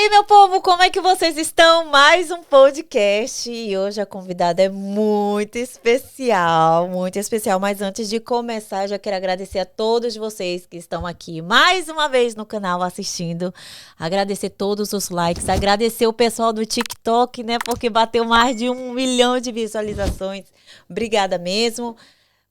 aí, meu povo, como é que vocês estão? Mais um podcast e hoje a convidada é muito especial, muito especial. Mas antes de começar, eu já quero agradecer a todos vocês que estão aqui mais uma vez no canal assistindo. Agradecer todos os likes, agradecer o pessoal do TikTok, né? Porque bateu mais de 1 milhão de visualizações. Obrigada mesmo.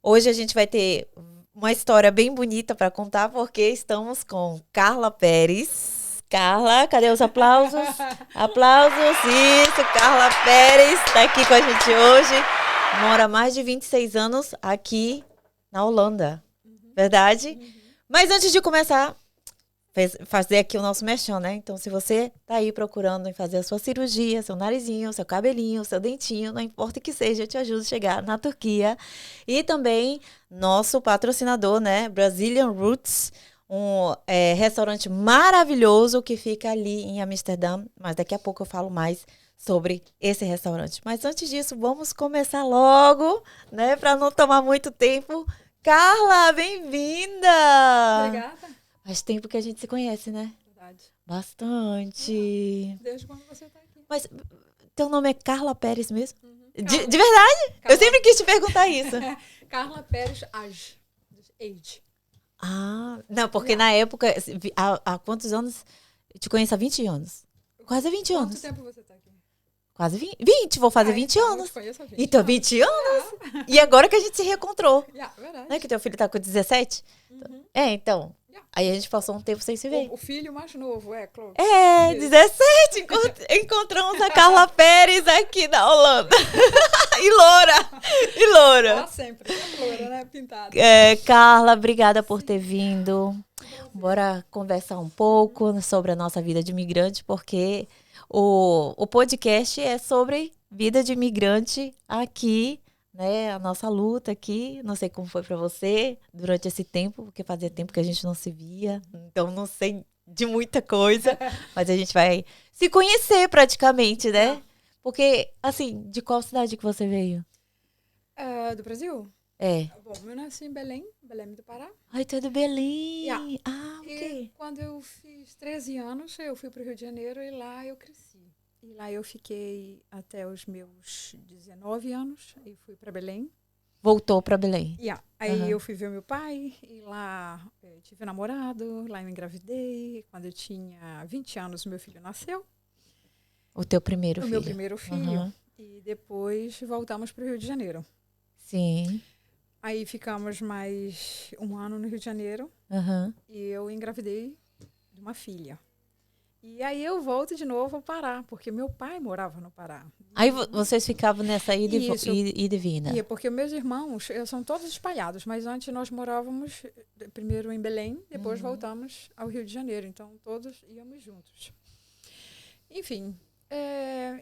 Hoje a gente vai ter uma história bem bonita para contar, porque estamos com Carla Pérez. Carla, cadê os aplausos? Aplausos, isso, Carla Pérez está aqui com a gente hoje. Mora há mais de 26 anos aqui na Holanda, verdade? Mas antes de começar, fazer aqui o nosso merchan, né? Então, se você tá aí procurando em fazer a sua cirurgia, seu narizinho, seu cabelinho, seu dentinho, não importa o que seja, eu te ajudo a chegar na Turquia. E também nosso patrocinador, né? Brazilian Roots, um restaurante maravilhoso que fica ali em Amsterdã. Mas daqui a pouco eu falo mais sobre esse restaurante. Mas antes disso, vamos começar logo, né? Para não tomar muito tempo. Carla, bem-vinda! Obrigada. Faz tempo que a gente se conhece, né? Verdade. Bastante. Desde quando você tá aqui. Mas teu nome é Carla Pérez mesmo? De Carla- verdade? Carla- Eu sempre quis te perguntar isso. Carla Pérez Age. Ah, não, porque na época, há quantos anos? Eu te conheço há 20 anos. Quase 20 Quanto anos. tempo você tá aqui? Quase 20, vou fazer 20 então, anos. Eu te conheço há 20 Então, 20 anos? E agora que a gente se reencontrou. Verdade. Né? Que teu filho tá com 17? Então. Aí a gente passou um tempo sem se ver. O filho mais novo, Chloe. É, Isso. 17. Encontramos a Carla Pérez aqui na Holanda. E loura. Ela sempre loura, né? Pintada. Carla, obrigada por ter vindo. Bora conversar um pouco sobre a nossa vida de imigrante, porque o podcast é sobre vida de imigrante aqui, né? A nossa luta aqui. Não sei como foi para você durante esse tempo, porque fazia tempo que a gente não se via. Então não sei de muita coisa, mas a gente vai se conhecer praticamente, né? Porque, assim, de qual cidade que você veio? Do Brasil? É. Bom, eu nasci em Belém do Pará. Ai, tu é do Belém. Yeah. Ah, ok. E quando eu fiz 13 anos, eu fui para o Rio de Janeiro e lá eu cresci. E lá eu fiquei até os meus 19 anos e fui para Belém. Voltou para Belém. Aí eu fui ver meu pai e lá eu tive um namorado, lá eu engravidei. Quando eu tinha 20 anos, meu filho nasceu. O teu primeiro filho. O meu primeiro filho. E depois voltamos para o Rio de Janeiro. Sim. Aí ficamos mais um ano no Rio de Janeiro e eu engravidei de uma filha. E aí eu volto de novo ao Pará, porque meu pai morava no Pará. Aí vocês ficavam nessa ida e vinda. E porque meus irmãos são todos espalhados, mas antes nós morávamos primeiro em Belém, depois voltamos ao Rio de Janeiro. Então todos íamos juntos. Enfim,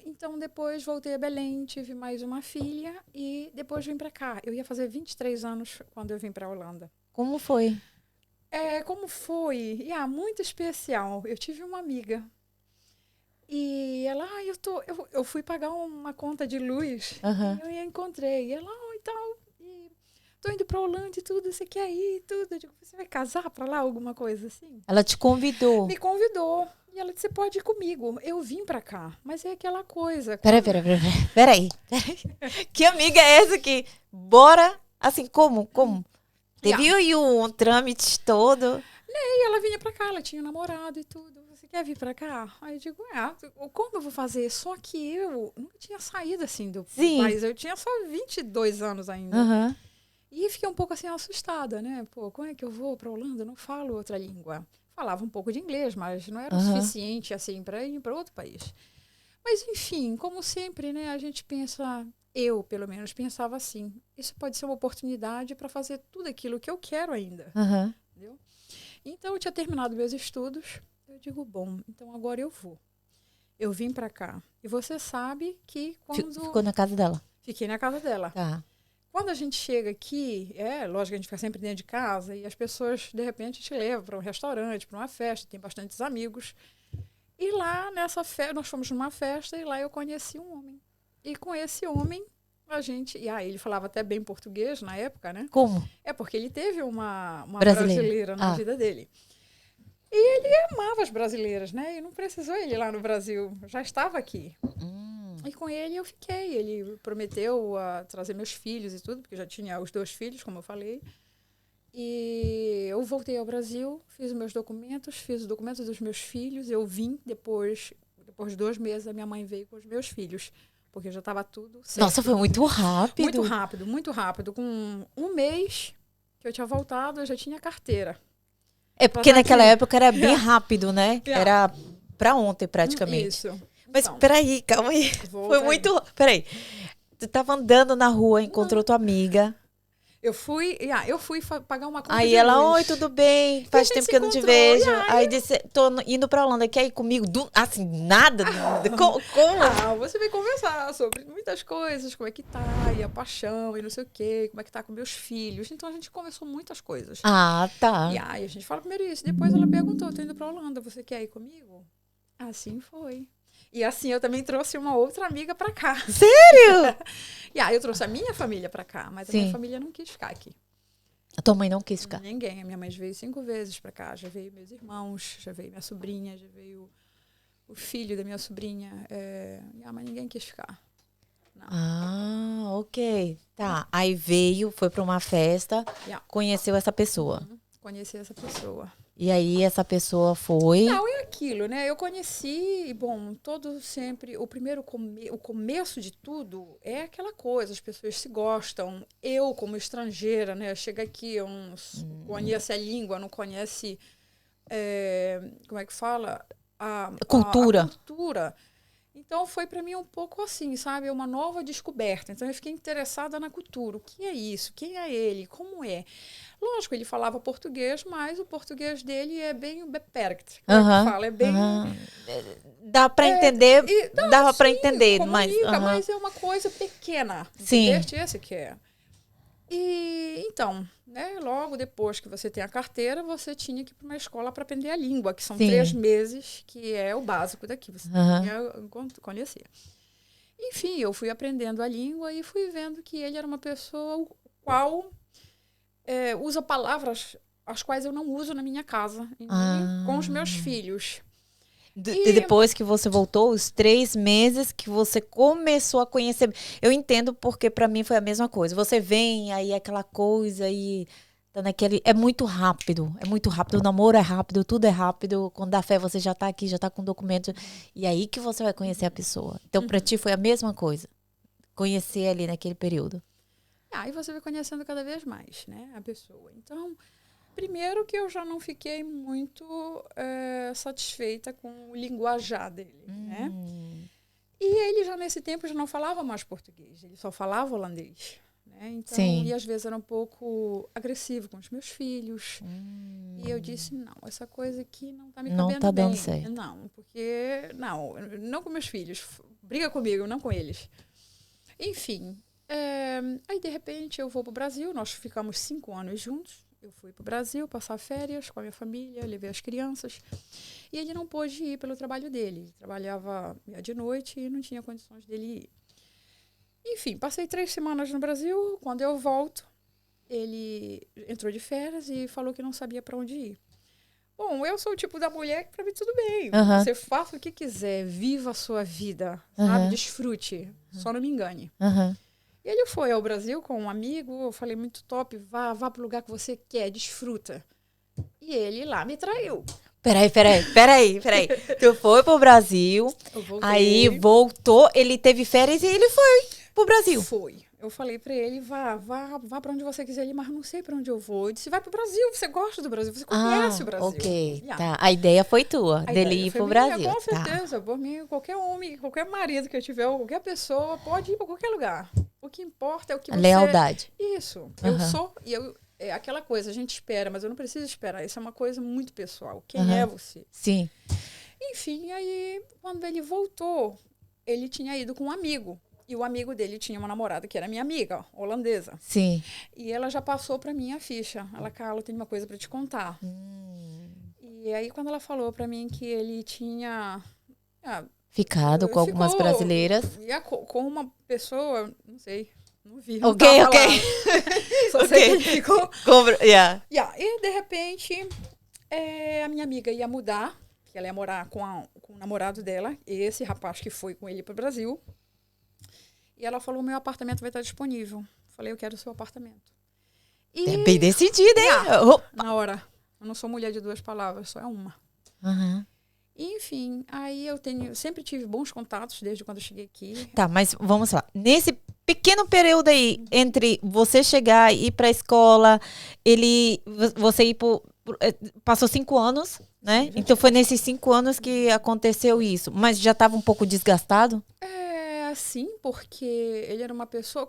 então depois voltei a Belém, tive mais uma filha e depois vim para cá. Eu ia fazer 23 anos quando eu vim para a Holanda. Como foi? Como foi? Muito especial. Eu tive uma amiga e ela, eu fui pagar uma conta de luz e eu a encontrei. E ela, então, tô indo para a Holanda e tudo, você quer ir e tudo? Eu digo, você vai casar para lá, alguma coisa assim? Ela te convidou? Me convidou. E ela disse, você pode ir comigo. Eu vim pra cá. Mas é aquela coisa. Peraí. Que amiga é essa que bora? Assim, como? Teve aí um trâmite todo? E ela vinha pra cá, ela tinha namorado e tudo. Você quer vir pra cá? Aí eu digo, como eu vou fazer? Só que eu nunca tinha saído assim do país. Eu tinha só 22 anos ainda. E fiquei um pouco assim assustada, né? Pô, como é que eu vou pra Holanda? Eu não falo outra língua. Falava um pouco de inglês, mas não era o suficiente assim para ir para outro país. Mas enfim, como sempre, né, a gente pensa, eu pelo menos pensava assim, isso pode ser uma oportunidade para fazer tudo aquilo que eu quero ainda. Entendeu? Então eu tinha terminado meus estudos, eu digo, bom, então agora eu vou. Eu vim para cá. E você sabe que quando... Ficou na casa dela? Fiquei na casa dela. Tá. Quando a gente chega aqui, lógico que a gente fica sempre dentro de casa e as pessoas, de repente, te levam para um restaurante, para uma festa, tem bastantes amigos. E lá, nessa festa, nós fomos numa festa e lá eu conheci um homem. E com esse homem, a gente... ele falava até bem português na época, né? Como? Porque ele teve uma brasileira na vida dele. E ele amava as brasileiras, né? E não precisou ele ir lá no Brasil, já estava aqui. E com ele eu fiquei. Ele prometeu trazer meus filhos e tudo, porque eu já tinha os 2 filhos, como eu falei. E eu voltei ao Brasil, fiz os meus documentos, fiz os documentos dos meus filhos. Eu vim depois de 2 meses, a minha mãe veio com os meus filhos, porque já estava tudo certo. Nossa, foi muito rápido. Muito rápido, muito rápido. Com 1 mês que eu tinha voltado, eu já tinha carteira. É porque naquela época era bem rápido, né? Era pra ontem, praticamente. Isso. Mas peraí, calma aí. Foi muito... Peraí. Tu tava andando na rua, encontrou tua amiga. Eu fui pagar uma conta aí de ela, luz. oi, tudo bem? Faz tempo que eu não te vejo. Aí disse, tô indo pra Holanda, quer ir comigo? Assim, nada. Como? Você veio conversar sobre muitas coisas, como é que tá, e a paixão, e não sei o quê, como é que tá com meus filhos. Então a gente conversou muitas coisas. Ah, tá. E aí a gente fala primeiro isso. Depois ela perguntou, tô indo pra Holanda, você quer ir comigo? Assim foi. E assim, eu também trouxe uma outra amiga pra cá. Sério? E aí eu trouxe a minha família pra cá, mas a minha família não quis ficar aqui. A tua mãe não quis ficar? Ninguém. A minha mãe veio 5 vezes pra cá. Já veio meus irmãos, já veio minha sobrinha, já veio o filho da minha sobrinha. Mas ninguém quis ficar. Não. Ah, ok. Tá. Aí veio, foi pra uma festa, conheceu essa pessoa. Conheci essa pessoa. E aí essa pessoa foi... Não, é aquilo, né? Eu conheci, todo sempre... O começo de tudo é aquela coisa, as pessoas se gostam. Eu, como estrangeira, né? Chega aqui, eu não conhece a língua, não conhece... como é que fala? A cultura. Então, foi para mim um pouco assim, sabe? Uma nova descoberta. Então, eu fiquei interessada na cultura. O que é isso? Quem é ele? Como é? Lógico, ele falava português, mas o português dele é bem beperkt. Fala, é bem... Dá para entender, dava para entender. Mas é uma coisa pequena. Sim. Esse que é. E, então, né, logo depois que você tem a carteira, você tinha que ir para uma escola para aprender a língua, que são 3 meses, que é o básico daqui. Você conhecia. Enfim, eu fui aprendendo a língua e fui vendo que ele era uma pessoa o qual usa palavras as quais eu não uso na minha casa, com os meus filhos. Depois que você voltou, os 3 meses que você começou a conhecer. Eu entendo porque para mim foi a mesma coisa. Você vem, aí aquela coisa e tá naquele... É muito rápido. O namoro é rápido, tudo é rápido. Quando dá fé, você já tá aqui, já tá com documento. E aí que você vai conhecer a pessoa. Então, para ti foi a mesma coisa. Conhecer ali naquele período. Aí você vai conhecendo cada vez mais, né, a pessoa. Então... Primeiro que eu já não fiquei muito satisfeita com o linguajar dele, né? E ele já nesse tempo já não falava mais português, ele só falava holandês, né? Então, e às vezes era um pouco agressivo com os meus filhos. E eu disse, não, essa coisa aqui não tá me cabendo bem. Não tá dando certo. Não, porque... Não com meus filhos. Briga comigo, não com eles. Enfim. Aí, de repente, eu vou pro Brasil. Nós ficamos 5 anos juntos. Eu fui para o Brasil passar férias com a minha família, levei as crianças. E ele não pôde ir pelo trabalho dele. Ele trabalhava de noite e não tinha condições dele ir. Enfim, passei 3 semanas no Brasil. Quando eu volto, ele entrou de férias e falou que não sabia para onde ir. Bom, eu sou o tipo da mulher que para mim tudo bem. Você faça o que quiser, viva a sua vida, sabe? Desfrute, só não me engane. E ele foi ao Brasil com um amigo, eu falei, muito top, vá para o lugar que você quer, desfruta. E ele lá me traiu. Peraí. Tu foi pro Brasil, aí voltou, ele teve férias e ele foi pro Brasil. Foi. Eu falei pra ele, vá pra onde você quiser ir, mas não sei pra onde eu vou. Ele disse, vai pro Brasil, você gosta do Brasil, você conhece o Brasil. Ok, tá. A ideia foi tua, dele ir pro Brasil. Com certeza, por mim, qualquer homem, qualquer marido que eu tiver, ou qualquer pessoa, pode ir pra qualquer lugar. O que importa é o que você... Lealdade. Isso. Eu sou, e é aquela coisa, a gente espera, mas eu não preciso esperar. Isso é uma coisa muito pessoal. Quem é você? Sim. Enfim, aí, quando ele voltou, ele tinha ido com um amigo. E o amigo dele tinha uma namorada que era minha amiga, holandesa. Sim. E ela já passou para mim a ficha. Ela, Carla, eu tenho uma coisa para te contar. E aí, quando ela falou para mim que ele tinha... ficado com algumas brasileiras. Com uma pessoa, não sei, não vi. Ok. Só sei que ele ficou... E, E, de repente, a minha amiga ia mudar, que ela ia morar com o namorado dela, esse rapaz que foi com ele para o Brasil. E ela falou, meu apartamento vai estar disponível. Falei, eu quero o seu apartamento. E, é bem decidida, hein? Na hora. Eu não sou mulher de 2 palavras, só é uma. Uhum. E, enfim, aí eu sempre tive bons contatos desde quando eu cheguei aqui. Tá, mas vamos lá. Nesse pequeno período aí, entre você chegar e ir pra escola, você ir passou 5 anos, né? Então foi nesses 5 anos que aconteceu isso. Mas já estava um pouco desgastado? Sim, porque ele era uma pessoa...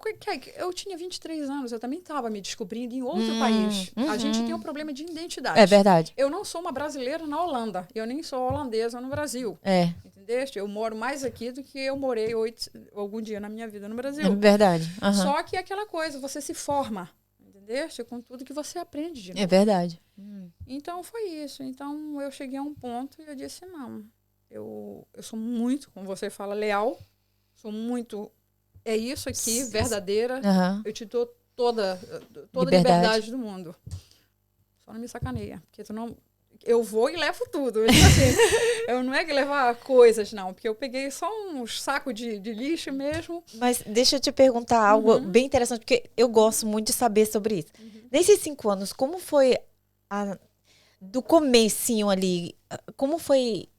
Eu tinha 23 anos, eu também estava me descobrindo em outro país. A gente tem um problema de identidade. É verdade. Eu não sou uma brasileira na Holanda. Eu nem sou holandesa no Brasil. Entendeu? Eu moro mais aqui do que eu morei algum dia na minha vida no Brasil. É verdade. Uhum. Só que é aquela coisa, você se forma, entendeu? Com tudo que você aprende de novo. É verdade. Então, foi isso. Então, eu cheguei a um ponto e eu disse, não, eu sou muito, como você fala, leal. Sou muito... É isso aqui, verdadeira. Uhum. Eu te dou toda a liberdade do mundo. Só não me sacaneia. Porque eu vou e levo tudo. Eu não é que levar coisas, não. Porque eu peguei só um saco de lixo mesmo. Mas deixa eu te perguntar algo bem interessante. Porque eu gosto muito de saber sobre isso. Nesses 5 anos, como foi do comecinho ali? Como foi...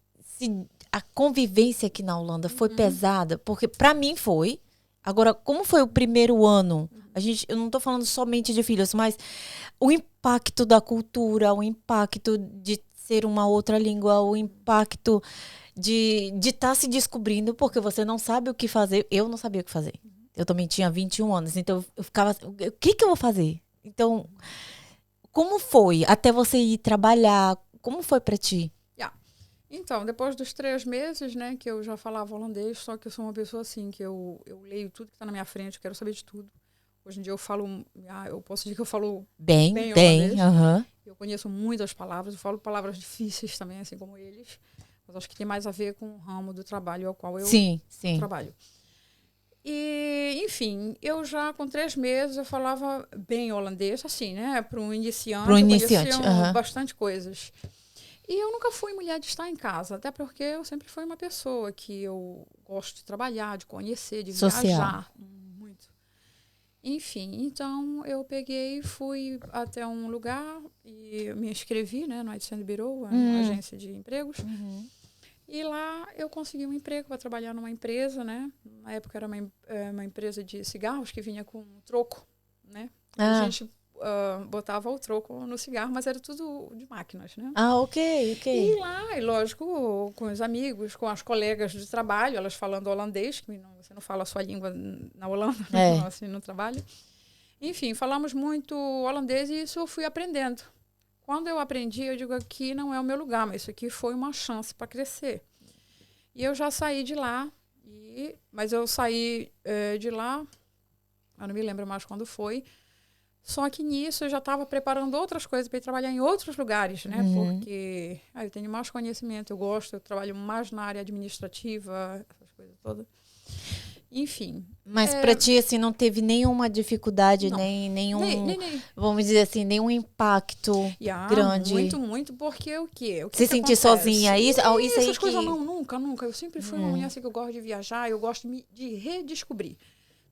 A convivência aqui na Holanda foi pesada? Porque para mim foi. Agora, como foi o primeiro ano? Eu não estou falando somente de filhos, mas o impacto da cultura, o impacto de ser uma outra língua, o impacto de estar se descobrindo, porque você não sabe o que fazer. Eu não sabia o que fazer. Eu também tinha 21 anos, então eu ficava assim, o que eu vou fazer? Então, como foi até você ir trabalhar? Como foi para ti? Então, depois dos 3 meses, né, que eu já falava holandês, só que eu sou uma pessoa assim, que eu leio tudo que está na minha frente, eu quero saber de tudo. Hoje em dia eu falo, eu posso dizer que eu falo bem holandês. Eu conheço muitas palavras, eu falo palavras difíceis também, assim como eles, mas acho que tem mais a ver com o ramo do trabalho ao qual eu trabalho. E, enfim, eu já com 3 meses eu falava bem holandês, assim, né, para um iniciante, eu conhecia bastante coisas. E eu nunca fui mulher de estar em casa, até porque eu sempre fui uma pessoa que eu gosto de trabalhar, de conhecer, de viajar muito. Enfim, então eu peguei e fui até um lugar e me inscrevi, né, no Uitzendbureau, uma agência de empregos. E lá eu consegui um emprego para trabalhar numa empresa, né? Na época era uma empresa de cigarros que vinha com troco, né? A gente botava o troco no cigarro, mas era tudo de máquinas, né? Ok. E lá, e lógico, com os amigos, com as colegas de trabalho, elas falando holandês, que você não fala a sua língua na Holanda, assim, no trabalho. Enfim, falamos muito holandês e isso eu fui aprendendo. Quando eu aprendi, eu digo, aqui não é o meu lugar, mas isso aqui foi uma chance para crescer. E eu já saí de lá, mas eu saí de lá, eu não me lembro mais quando foi. Só que nisso eu já estava preparando outras coisas para ir trabalhar em outros lugares, né? Porque eu tenho mais conhecimento, eu trabalho mais na área administrativa, essas coisas todas. Enfim. Mas para ti, assim, não teve nenhuma dificuldade, nenhum, vamos dizer assim, nenhum impacto grande? Muito, porque o quê? Se sentir sozinha, isso essas coisas não, nunca. Eu sempre fui uma mulher assim, que eu gosto de viajar, eu gosto de redescobrir.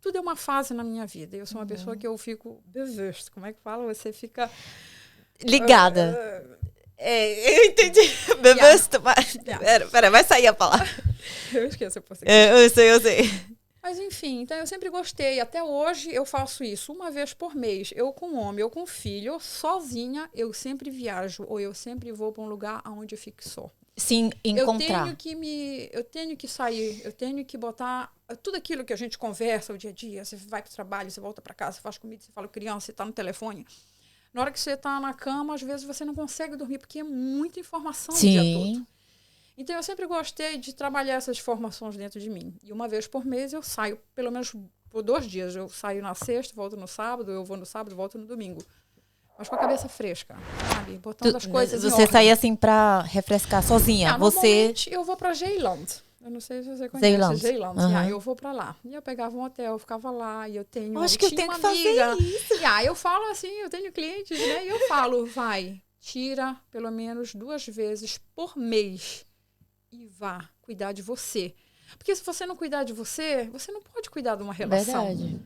Tudo é uma fase na minha vida. Eu sou uma pessoa que eu fico bewust. Como é que fala? Você fica... ligada. Eu entendi. Bewust. Pera, vai sair a palavra. Eu esqueço a português. Eu sei. Mas, enfim, então eu sempre gostei. Até hoje eu faço isso uma vez por mês. Eu com homem, eu com filho, eu sozinha, eu sempre viajo. Ou eu sempre vou para um lugar onde eu fico só. Sim, encontrar. Eu tenho que sair, eu tenho que botar tudo aquilo que a gente conversa o dia a dia. Você vai para o trabalho, você volta para casa, você faz comida, você fala criança, você está no telefone. Na hora que você está na cama, às vezes você não consegue dormir, porque é muita informação o dia todo. Então, eu sempre gostei de trabalhar essas informações dentro de mim. E uma vez por mês eu saio, pelo menos por 2 dias. Eu saio na sexta, volto no sábado, eu vou no sábado, volto no domingo. Mas com a cabeça fresca, sabe? Botando as coisas em ordem. Você saía assim pra refrescar sozinha? Normalmente eu vou pra Zeeland. Eu não sei se você conhece Zeeland. Eu vou pra lá. E eu pegava um hotel, eu ficava lá. E eu tenho acho que eu tenho que fazer isso. Eu falo assim, eu tenho clientes, né? E eu falo, vai, tira pelo menos 2 vezes por mês e vá cuidar de você. Porque se você não cuidar de você, você não pode cuidar de uma relação. Verdade.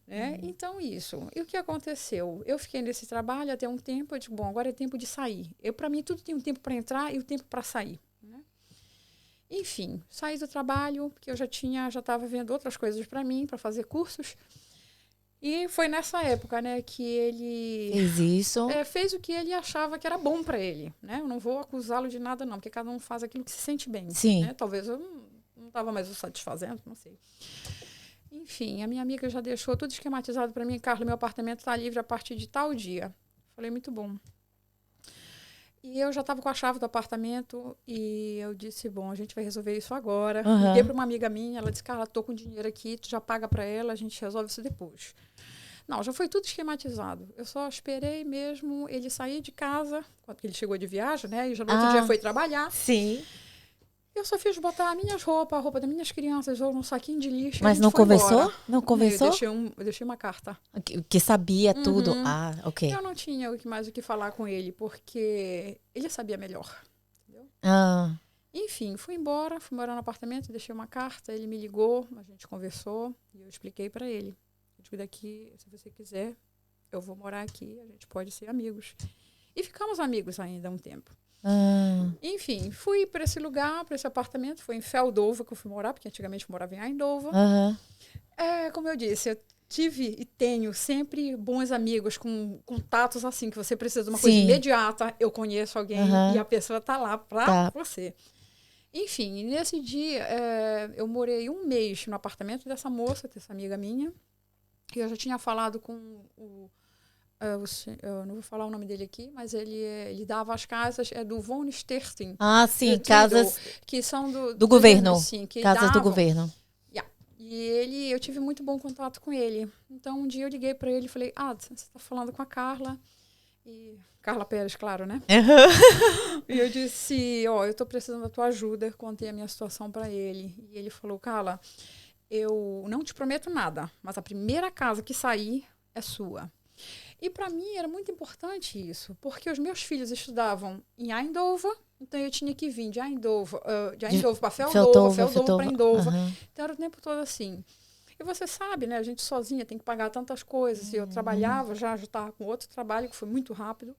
Né? Então, isso. E o que aconteceu? Eu fiquei nesse trabalho até um tempo, eu digo, bom, agora é tempo de sair. Para mim, tudo tem um tempo para entrar e um tempo para sair. Né? Enfim, saí do trabalho, porque eu já estava vendo outras coisas para mim, para fazer cursos. E foi nessa época, né, que ele fez isso. Fez o que ele achava que era bom para ele, né? Eu não vou acusá-lo de nada, não, porque cada um faz aquilo que se sente bem. Sim. Né? Talvez eu não estava mais o satisfazendo, não sei. Enfim, a minha amiga já deixou tudo esquematizado para mim. Carla, meu apartamento está livre a partir de tal dia. Falei, muito bom. E eu já estava com a chave do apartamento e eu disse, bom, a gente vai resolver isso agora. Liguei para uma amiga minha, ela disse, Carla, tô com dinheiro aqui, tu já paga para ela, a gente resolve isso depois. Não, já foi tudo esquematizado. Eu só esperei mesmo ele sair de casa, quando ele chegou de viagem, né? E já no outro dia foi trabalhar. Sim. Eu só fiz botar minhas roupas, a roupa das minhas crianças, ou num saquinho de lixo. Mas não conversou? Embora. Não conversou? Eu deixei uma carta. Que sabia tudo. Ah, ok. Eu não tinha mais o que falar com ele, porque ele sabia melhor. Entendeu? Enfim, fui morar no apartamento, deixei uma carta, ele me ligou, a gente conversou e eu expliquei para ele. Eu digo, daqui, se você quiser, eu vou morar aqui, a gente pode ser amigos. E ficamos amigos ainda há um tempo. Enfim, fui para esse lugar, para esse apartamento. Foi em Feldova que eu fui morar, porque antigamente eu morava em Eindhoven. Como eu disse, eu tive e tenho sempre bons amigos com contatos assim, que você precisa de uma coisa imediata. Eu conheço alguém e a pessoa está lá para você. Enfim, nesse dia, eu morei 1 mês no apartamento dessa moça, dessa amiga minha. E eu já tinha falado com eu não vou falar o nome dele aqui, mas ele dava as casas do Von Sterting. Ah, sim, casas que são do governo. Sim, que casas davam. do governo. E eu tive muito bom contato com ele. Então, um dia eu liguei para ele e falei, você está falando com a Carla. E Carla Pérez, claro, né? E eu disse, eu estou precisando da tua ajuda. Contei a minha situação para ele. E ele falou, Carla, eu não te prometo nada, mas a primeira casa que sair é sua. E para mim era muito importante isso, porque os meus filhos estudavam em Eindhoven, então eu tinha que vir de Eindhoven para Feldova para Eindhoven. Então era o tempo todo assim. E você sabe, né? A gente sozinha tem que pagar tantas coisas. E eu trabalhava, já estava com outro trabalho que foi muito rápido.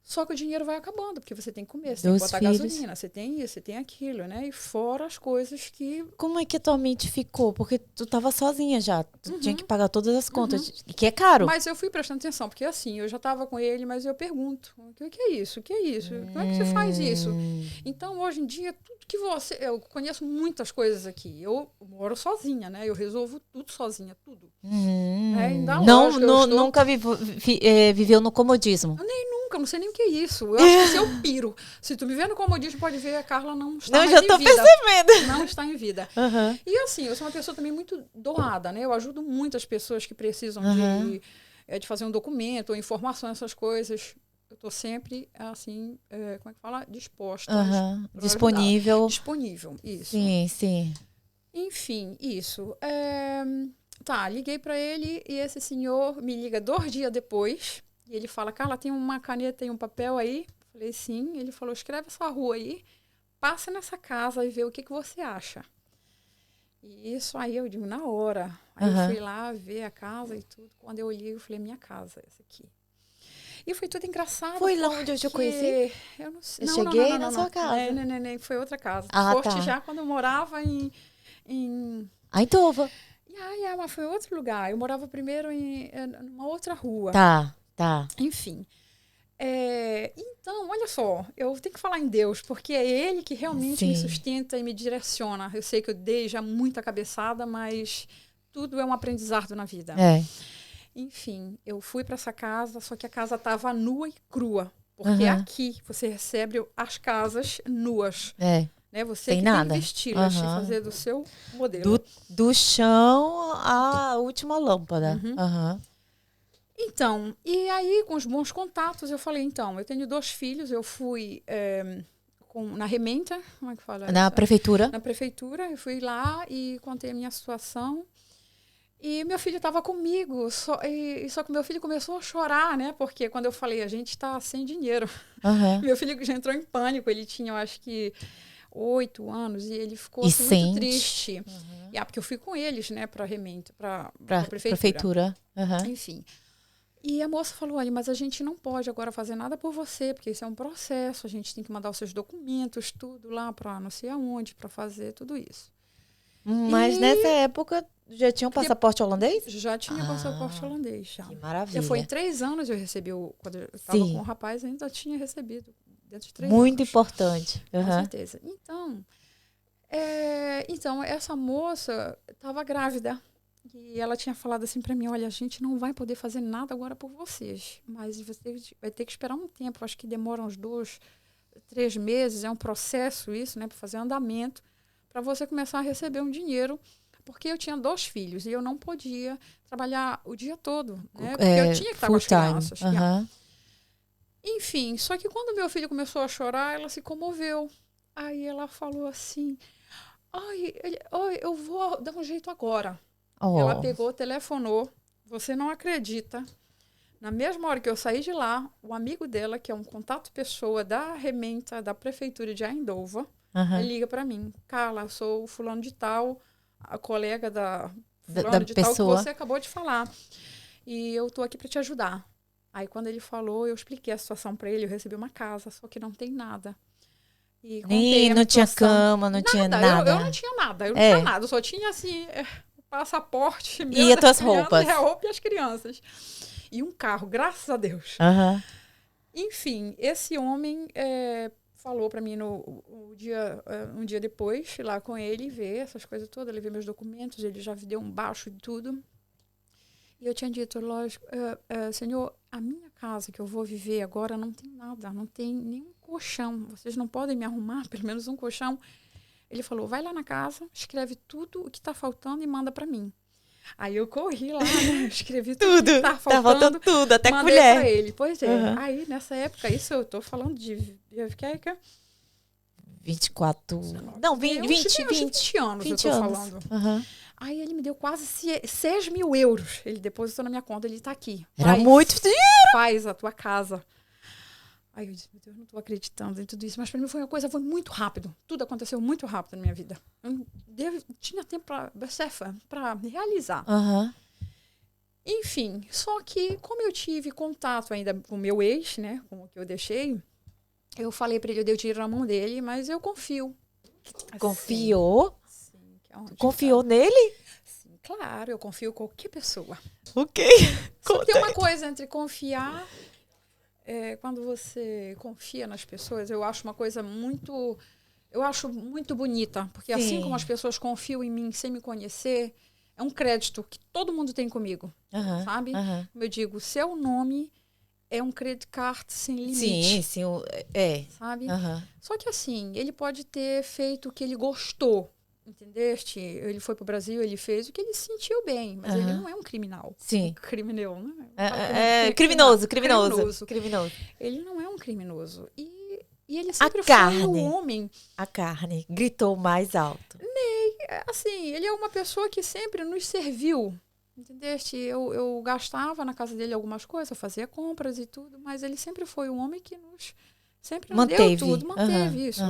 Só que o dinheiro vai acabando, porque você tem que comer, você tem que botar gasolina, você tem isso, você tem aquilo, né? E fora as coisas que... Como é que a tua mente ficou? Porque tu estava sozinha já, tu tinha que pagar todas as contas, que é caro. Mas eu fui prestando atenção, porque assim, eu já estava com ele, mas eu pergunto, o que é isso? O que é isso? Como é que você faz isso? Então, hoje em dia, tudo que você... Eu conheço muitas coisas aqui. Eu moro sozinha, né? Eu resolvo tudo sozinha, tudo. Nunca viveu no comodismo? Nunca, não sei nem o que é isso. Eu acho que esse é o piro. Se tu me vê no comodismo, pode ver, a Carla não está mais em vida. Não, já tô percebendo. Não está em vida. E assim, eu sou uma pessoa também muito doada, né? Eu ajudo muitas pessoas que precisam de fazer um documento ou informação, essas coisas. Eu estou sempre, assim, como é que fala? Disposta. Disponível. Disponível, isso. Sim, sim. Enfim, isso. Liguei para ele e esse senhor me liga 2 dias depois. E ele fala, Carla, tem uma caneta e um papel aí? Falei, sim. Ele falou, escreve essa rua aí, passa nessa casa e vê o que você acha. E isso aí eu digo, na hora. Aí eu fui lá ver a casa e tudo. Quando eu olhei, eu falei, minha casa, essa aqui. E foi tudo engraçado. Foi lá onde eu te conheci? Eu não sei. Eu cheguei na sua casa. Não, foi outra casa. Forte já quando eu morava em Eindhoven. Mas foi outro lugar. Eu morava primeiro em uma outra rua. Tá. Enfim. Então, olha só, eu tenho que falar em Deus, porque é Ele que realmente me sustenta e me direciona. Eu sei que eu dei já muita cabeçada, mas tudo é um aprendizado na vida. Enfim, eu fui para essa casa, só que a casa estava nua e crua. Porque aqui você recebe as casas nuas. Né? Você tem que nada. Tem que vesti-las e fazer do seu modelo. Do chão à última lâmpada. Então, e aí com os bons contatos eu falei, então, eu tenho 2 filhos, eu fui na Rementa, como é que fala? Na prefeitura. Na prefeitura, eu fui lá e contei a minha situação. E meu filho estava comigo, só que meu filho começou a chorar, né? Porque quando eu falei, a gente está sem dinheiro. Meu filho já entrou em pânico, ele tinha, eu acho que, 8 anos, e ele ficou assim, muito triste. Porque eu fui com eles, né, para Remento, para a prefeitura. Enfim. E a moça falou, olha, mas a gente não pode agora fazer nada por você, porque isso é um processo, a gente tem que mandar os seus documentos, tudo lá para não sei aonde, para fazer tudo isso. Mas nessa época já tinha um passaporte holandês? Já tinha passaporte holandês. Já. Que maravilha. Foi em 3 anos eu recebi, quando eu estava com o rapaz, ainda tinha recebido. Dentro de 3 Muito anos. Importante. Com certeza. Então, essa moça estava grávida. E ela tinha falado assim para mim, olha, a gente não vai poder fazer nada agora por vocês. Mas você vai ter que esperar um tempo. Acho que demora uns 2, 3 meses. É um processo isso, né? Para fazer andamento. Para você começar a receber um dinheiro. Porque eu tinha 2 filhos. E eu não podia trabalhar o dia todo. Né? Porque eu tinha que estar com as crianças. Enfim, só que quando meu filho começou a chorar, ela se comoveu. Aí ela falou assim, eu vou dar um jeito agora. Ela pegou, telefonou, você não acredita. Na mesma hora que eu saí de lá, o amigo dela, que é um contato pessoa da Rementa, da prefeitura de Eindhoven, ele liga para mim, Carla, sou o fulano de tal, a colega da fulano de tal que você acabou de falar. E eu tô aqui para te ajudar. Aí, quando ele falou, eu expliquei a situação para ele. Eu recebi uma casa, só que não tem nada. E não tinha cama, não tinha nada. Eu não tinha nada. Eu não tinha nada. Eu só tinha, assim, passaporte. E as tuas roupas. A roupa e as crianças. E um carro, graças a Deus. Enfim, esse homem falou para mim um dia depois, fui lá com ele, ver essas coisas todas. Levei meus documentos, ele já deu um baixo de tudo. E eu tinha dito, lógico, senhor, a minha casa que eu vou viver agora não tem nada, não tem nenhum colchão. Vocês não podem me arrumar pelo menos um colchão? Ele falou, vai lá na casa, escreve tudo o que está faltando e manda para mim. Aí eu corri lá, né? Escrevi tudo que tá faltando tudo, até mandei colher. Pra ele. Pois é. Aí, nessa época, isso eu tô falando de... 24... Não, 20 anos eu tô falando. Aí ele me deu quase 6 mil euros. Ele depositou na minha conta, ele tá aqui. Era muito dinheiro! Faz a tua casa. Aí eu disse, meu Deus, eu não tô acreditando em tudo isso. Mas para mim foi muito rápido. Tudo aconteceu muito rápido na minha vida. Eu tinha tempo para realizar. Enfim, só que como eu tive contato ainda com o meu ex, né, com o que eu deixei, eu falei para ele, eu dei o dinheiro na mão dele, mas eu confio. Confiou? Sim. Confiou nele? Sim, claro, eu confio em qualquer pessoa. Ok. Só tem uma coisa entre confiar... quando você confia nas pessoas, eu acho uma coisa muito... Eu acho muito bonita. Porque assim como as pessoas confiam em mim sem me conhecer, é um crédito que todo mundo tem comigo. Sabe? Como eu digo, seu nome é um credit card sem limite. Sim. Sabe? Só que assim, ele pode ter feito o que ele gostou. Entendeste? Ele foi pro Brasil, ele fez o que ele sentiu bem, mas ele não é um criminal. Sim. Criminal, né? Criminoso. Ele não é um criminoso. E ele sempre foi um homem. A carne gritou mais alto. Assim, ele é uma pessoa que sempre nos serviu. Entendeste? Eu gastava na casa dele algumas coisas, eu fazia compras e tudo, mas ele sempre foi um homem que sempre manteve. Deu tudo, manteve isso.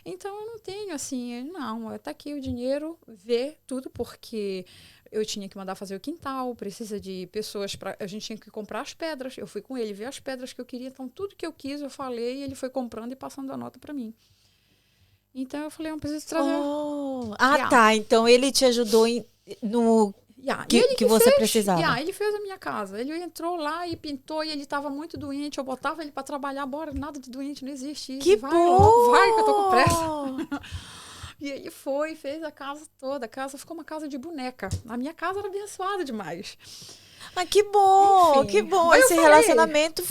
Então, eu não tenho assim, não, tá aqui o dinheiro, vê tudo, porque eu tinha que mandar fazer o quintal, precisa de pessoas, a gente tinha que comprar as pedras, eu fui com ele ver as pedras que eu queria, então tudo que eu quis, eu falei, e ele foi comprando e passando a nota para mim. Então, eu falei, eu preciso trazer... tá, então ele te ajudou no... que você precisava. Ele fez a minha casa. Ele entrou lá e pintou, e ele estava muito doente. Eu botava ele para trabalhar, bora, nada de doente, não existe isso. Que bom! Vai, que eu tô com pressa. E ele fez a casa toda. A casa ficou uma casa de boneca. A minha casa era abençoada demais. Que bom, enfim, que bom. Esse relacionamento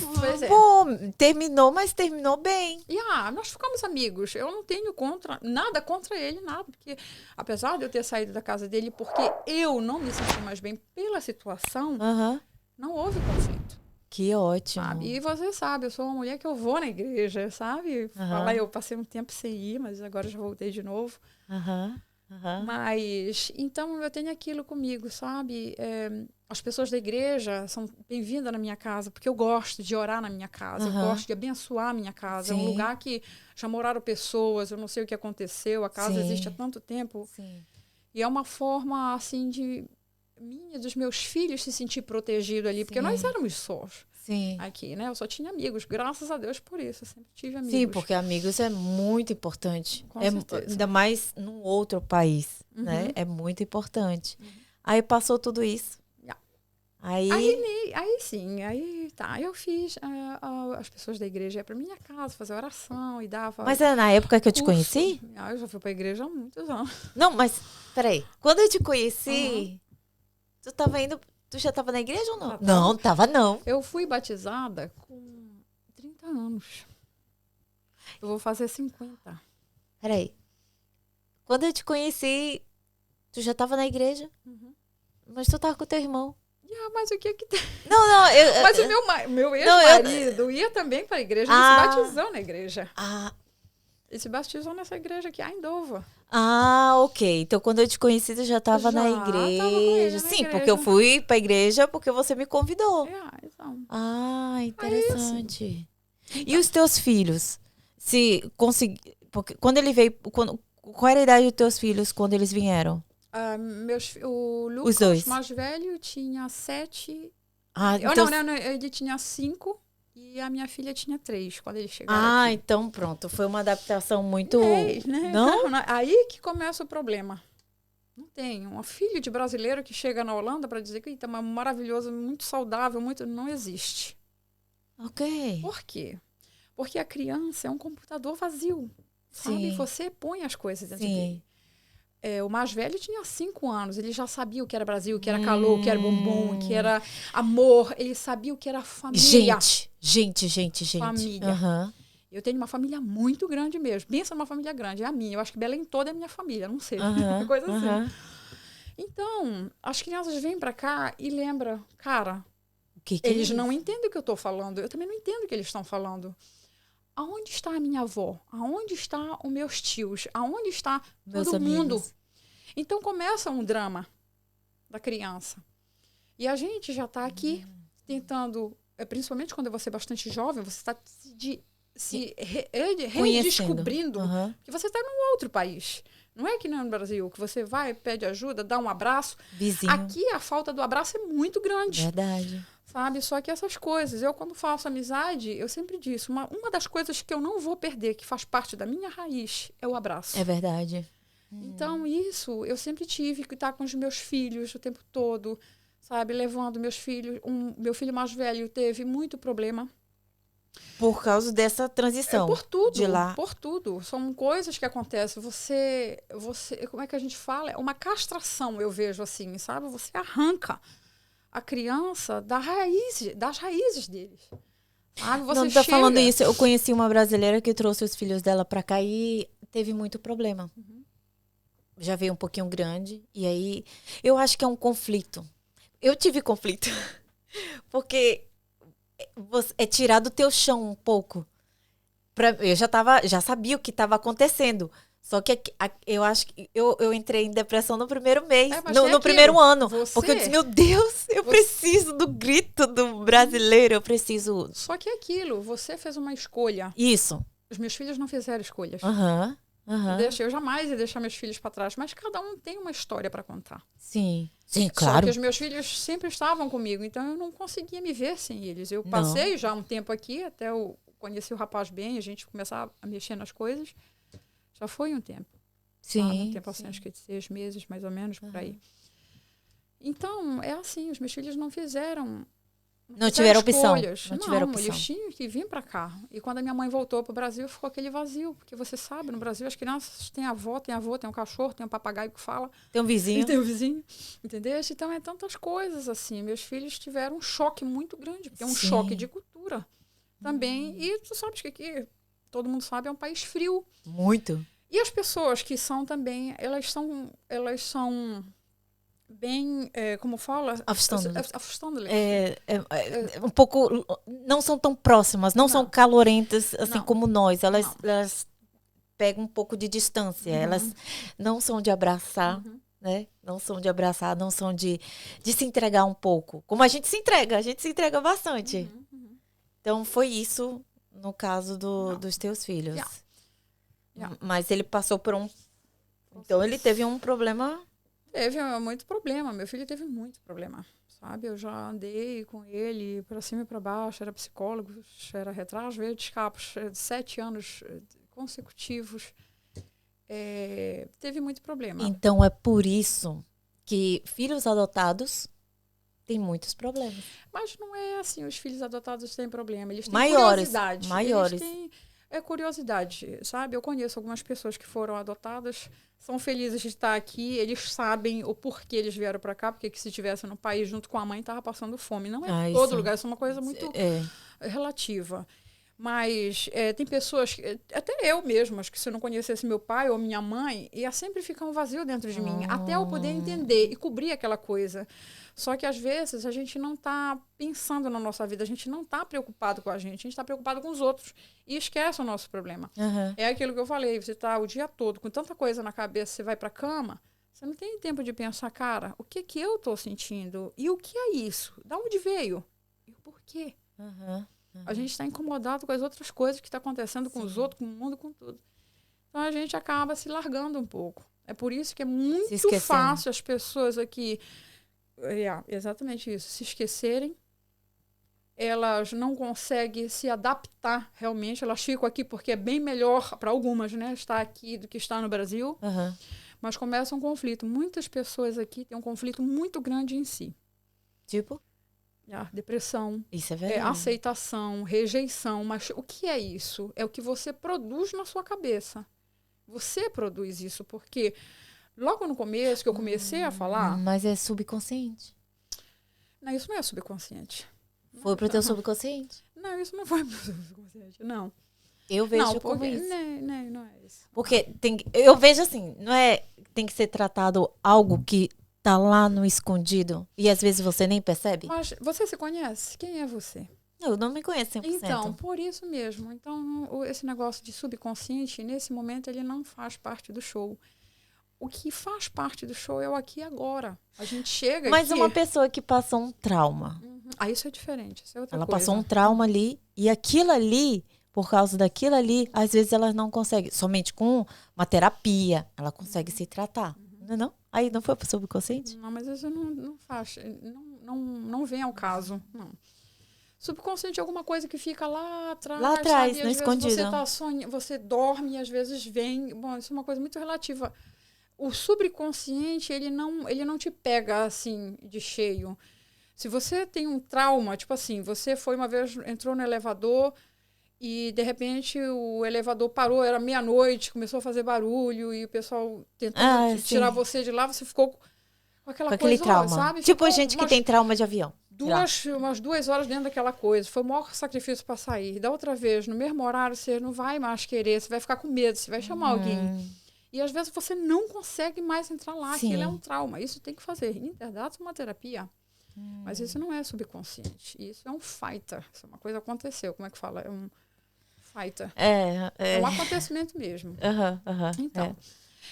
terminou, mas terminou bem. Nós ficamos amigos. Eu não tenho nada contra ele, nada. Porque, apesar de eu ter saído da casa dele porque eu não me senti mais bem pela situação, não houve conflito. Que ótimo. Sabe? E você sabe, eu sou uma mulher que eu vou na igreja, sabe? Eu passei um tempo sem ir, mas agora já voltei de novo. Mas, então, eu tenho aquilo comigo, sabe? As pessoas da igreja são bem-vindas na minha casa, porque eu gosto de orar na minha casa, eu gosto de abençoar a minha casa. Sim. É um lugar que já moraram pessoas, eu não sei o que aconteceu, a casa existe há tanto tempo. Sim. E é uma forma, assim, dos meus filhos se sentir protegidos ali, porque nós éramos sós. Sim. Aqui, né? Eu só tinha amigos, graças a Deus por isso, eu sempre tive amigos. Sim, porque amigos é muito importante. Ainda mais num outro país, né? É muito importante. Aí passou tudo isso. Aí sim, aí tá. Eu fiz as pessoas da igreja iam pra minha casa fazer oração e dava. Mas é na época que eu te conheci? Eu já fui pra igreja há muitos anos. Não, mas peraí. Quando eu te conheci, tu já estava na igreja ou não? Não, tava não. Eu fui batizada com 30 anos. Eu vou fazer 50. Peraí. Quando eu te conheci, tu já estava na igreja? Mas tu tava com teu irmão. Mas o que tem? Não. Mas o meu ex-marido ia também para a igreja. Ele se batizou na igreja. Ele se batizou nessa igreja aqui, em Dover. Ok. Então, quando eu te conheci, eu já estava na igreja. Sim, porque eu fui pra igreja porque você me convidou. Então. Interessante. E os teus filhos? Porque quando ele veio... Qual era a idade dos teus filhos quando eles vieram? O Lucas, mais velho, tinha 7. Então... Não, ele tinha 5. E a minha filha tinha 3 quando eles chegaram aqui. Então pronto. Foi uma adaptação muito... né? Não? Aí que começa o problema. Não tem. Um filho de brasileiro que chega na Holanda para dizer que é maravilhoso, muito saudável, não existe. Ok. Por quê? Porque a criança é um computador vazio. Sabe? Você põe as coisas dentro dele. O mais velho tinha 5 anos. Ele já sabia o que era Brasil, o que era calor, o que era bombom, o que era amor. Ele sabia o que era família. Gente. Família. Eu tenho uma família muito grande mesmo. Pensa numa família grande. É a minha. Eu acho que Belém toda é minha família. Não sei. Uma coisa assim. Então, as crianças vêm pra cá e lembram. Cara, eles não entendem o que eu tô falando. Eu também não entendo o que eles estão falando. Aonde está a minha avó? Aonde estão os meus tios? Aonde está todo mundo? Então começa um drama da criança. E a gente já está aqui tentando, principalmente quando você é bastante jovem, você está se redescobrindo que você está num outro país. Não é que nem no Brasil, que você vai, pede ajuda, dá um abraço. Vizinho. Aqui a falta do abraço é muito grande. Verdade. Sabe? Só que essas coisas, eu quando faço amizade, eu sempre disse, uma das coisas que eu não vou perder, que faz parte da minha raiz, é o abraço. É verdade. Então, isso, eu sempre tive que estar com os meus filhos o tempo todo, sabe? Levando meus filhos. Meu filho mais velho teve muito problema. Por causa dessa transição. Por tudo. De lá. Por tudo. São coisas que acontecem. Você, como é que a gente fala? É uma castração, eu vejo assim, sabe? Você arranca a criança das raízes deles. Você não, falando isso, eu conheci uma brasileira que trouxe os filhos dela pra cá e teve muito problema. Já veio um pouquinho grande. E aí, eu acho que é um conflito. Eu tive conflito. Porque é tirar do teu chão um pouco. Eu já sabia o que estava acontecendo. Só que eu acho que eu entrei em depressão no primeiro mês, no primeiro ano. Porque eu disse, meu Deus, eu preciso do grito do brasileiro, eu preciso... Só que é aquilo, você fez uma escolha. Isso. Os meus filhos não fizeram escolhas. Eu jamais ia deixar meus filhos para trás, mas cada um tem uma história para contar. Sim, claro. Só que os meus filhos sempre estavam comigo, então eu não conseguia me ver sem eles. Eu passei já um tempo aqui, até eu conheci o rapaz bem, a gente começar a mexer nas coisas. Já foi um tempo. Sim. Um tempo assim, acho que de 6 meses, mais ou menos, por aí. Então, é assim, os meus filhos não fizeram... Não tiveram opção. Não tiveram opção. Eles tinham que vir para cá. E quando a minha mãe voltou para o Brasil, ficou aquele vazio. Porque você sabe, no Brasil, as crianças têm avô, tem um cachorro, tem um papagaio que fala. Tem um vizinho. E tem um vizinho. Entendeu? Então, é tantas coisas assim. Meus filhos tiveram um choque muito grande. Porque é um choque de cultura também. E tu sabes que aqui, todo mundo sabe, é um país frio. Muito. E as pessoas que são também, elas são bem, como fala? Afastando. Um pouco, não são tão próximas, não são calorentas assim como nós. Elas pegam um pouco de distância. Elas não são de abraçar, né? Não são de abraçar, não são de se entregar um pouco. Como a gente se entrega bastante. Então, foi isso no caso dos teus filhos. Mas ele passou por um... Então, ele teve um problema... Teve muito problema. Meu filho teve muito problema, sabe? Eu já andei com ele para cima e para baixo, era psicólogo, era retrato, veio de escapos, 7 anos consecutivos. Teve muito problema. Então, é por isso que filhos adotados têm muitos problemas. Mas não é assim, os filhos adotados têm problema. Eles têm curiosidade. Maiores. Eles têm curiosidade, sabe? Eu conheço algumas pessoas que foram adotadas, são felizes de estar aqui, eles sabem o porquê eles vieram para cá, porque se estivessem no país junto com a mãe, estava passando fome. Não é todo lugar, isso é uma coisa muito relativa. Mas tem pessoas, até eu mesma, acho que se eu não conhecesse meu pai ou minha mãe, ia sempre ficar um vazio dentro de mim, até eu poder entender e cobrir aquela coisa. Só que, às vezes, a gente não está pensando na nossa vida, a gente não está preocupado com a gente está preocupado com os outros e esquece o nosso problema. É aquilo que eu falei, você está o dia todo com tanta coisa na cabeça, você vai para a cama, você não tem tempo de pensar, cara, o que eu estou sentindo? E o que é isso? Da onde veio? E o porquê? A gente está incomodado com as outras coisas que estão acontecendo com os outros, com o mundo, com tudo. Então, a gente acaba se largando um pouco. É por isso que é muito fácil as pessoas aqui... exatamente isso. Se esquecerem, elas não conseguem se adaptar realmente. Elas ficam aqui porque é bem melhor para algumas, né? Estar aqui do que estar no Brasil. Mas começa um conflito. Muitas pessoas aqui têm um conflito muito grande em si. Tipo? Depressão, isso é verdade. Aceitação, rejeição. Mas o que é isso? É o que você produz na sua cabeça. Você produz isso, porque logo no começo, que eu comecei a falar... Mas é subconsciente. Não, isso não é subconsciente. Foi pro teu subconsciente? Não, isso não foi pro subconsciente, não. Eu vejo como isso. Não é isso. Porque eu vejo assim, não é... Tem que ser tratado algo que tá lá no escondido e às vezes você nem percebe? Mas você se conhece? Quem é você? Eu não me conheço 100%. Então, por isso mesmo. Então, esse negócio de subconsciente, nesse momento, ele não faz parte do show. O que faz parte do show é o aqui e agora. A gente chega Mas aqui... uma pessoa que passou um trauma. Isso é diferente. Isso é outra coisa. Ela passou um trauma ali e aquilo ali, por causa daquilo ali, às vezes ela não consegue. Somente com uma terapia, ela consegue se tratar. Não? Aí não foi pro subconsciente? Não, mas isso não faz. Não vem ao caso. Não. Subconsciente é alguma coisa que fica lá atrás. Lá atrás, sabe? no escondido. Você tá você dorme e às vezes vem. Bom, isso é uma coisa muito relativa. O subconsciente, ele não te pega assim de cheio. Se você tem um trauma, tipo assim, você foi uma vez, entrou no elevador e de repente o elevador parou, era meia-noite, começou a fazer barulho e o pessoal tentando tirar você de lá, você ficou com aquela aquele coisa, trauma. sabe? Tipo a gente que tem trauma de avião. Umas 2 horas dentro daquela coisa. Foi o maior sacrifício para sair. Da outra vez, no mesmo horário, você não vai mais querer, você vai ficar com medo, você vai chamar alguém. E às vezes você não consegue mais entrar lá, aquilo é um trauma. Isso tem que fazer. Interdatos é uma terapia. Mas isso não é subconsciente. Isso é um fighter. Isso é uma coisa que aconteceu. Como é que fala? É um fighter. É um acontecimento mesmo. Então,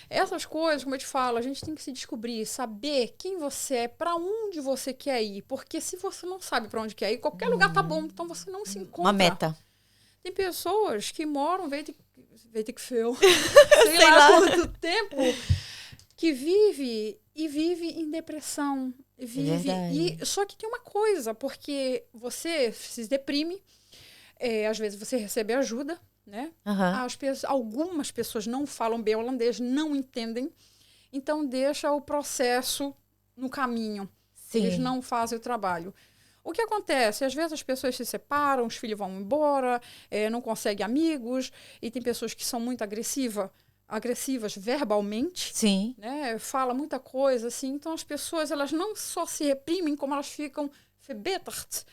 essas coisas, como eu te falo, a gente tem que se descobrir, saber quem você é, para onde você quer ir. Porque se você não sabe para onde quer ir, qualquer lugar tá bom, então você não se encontra. Uma meta. Tem pessoas que moram, sei lá quanto tempo, que vive em depressão. Só que tem uma coisa, porque você se deprime, às vezes você recebe ajuda, né? Algumas pessoas não falam bem holandês, não entendem, então deixa o processo no caminho. Eles não fazem o trabalho. O que acontece? Às vezes as pessoas se separam, os filhos vão embora, não conseguem amigos, e tem pessoas que são muito agressivas verbalmente, né? Fala muita coisa, assim. Então as pessoas, elas não só se reprimem, como elas ficam verbeterd.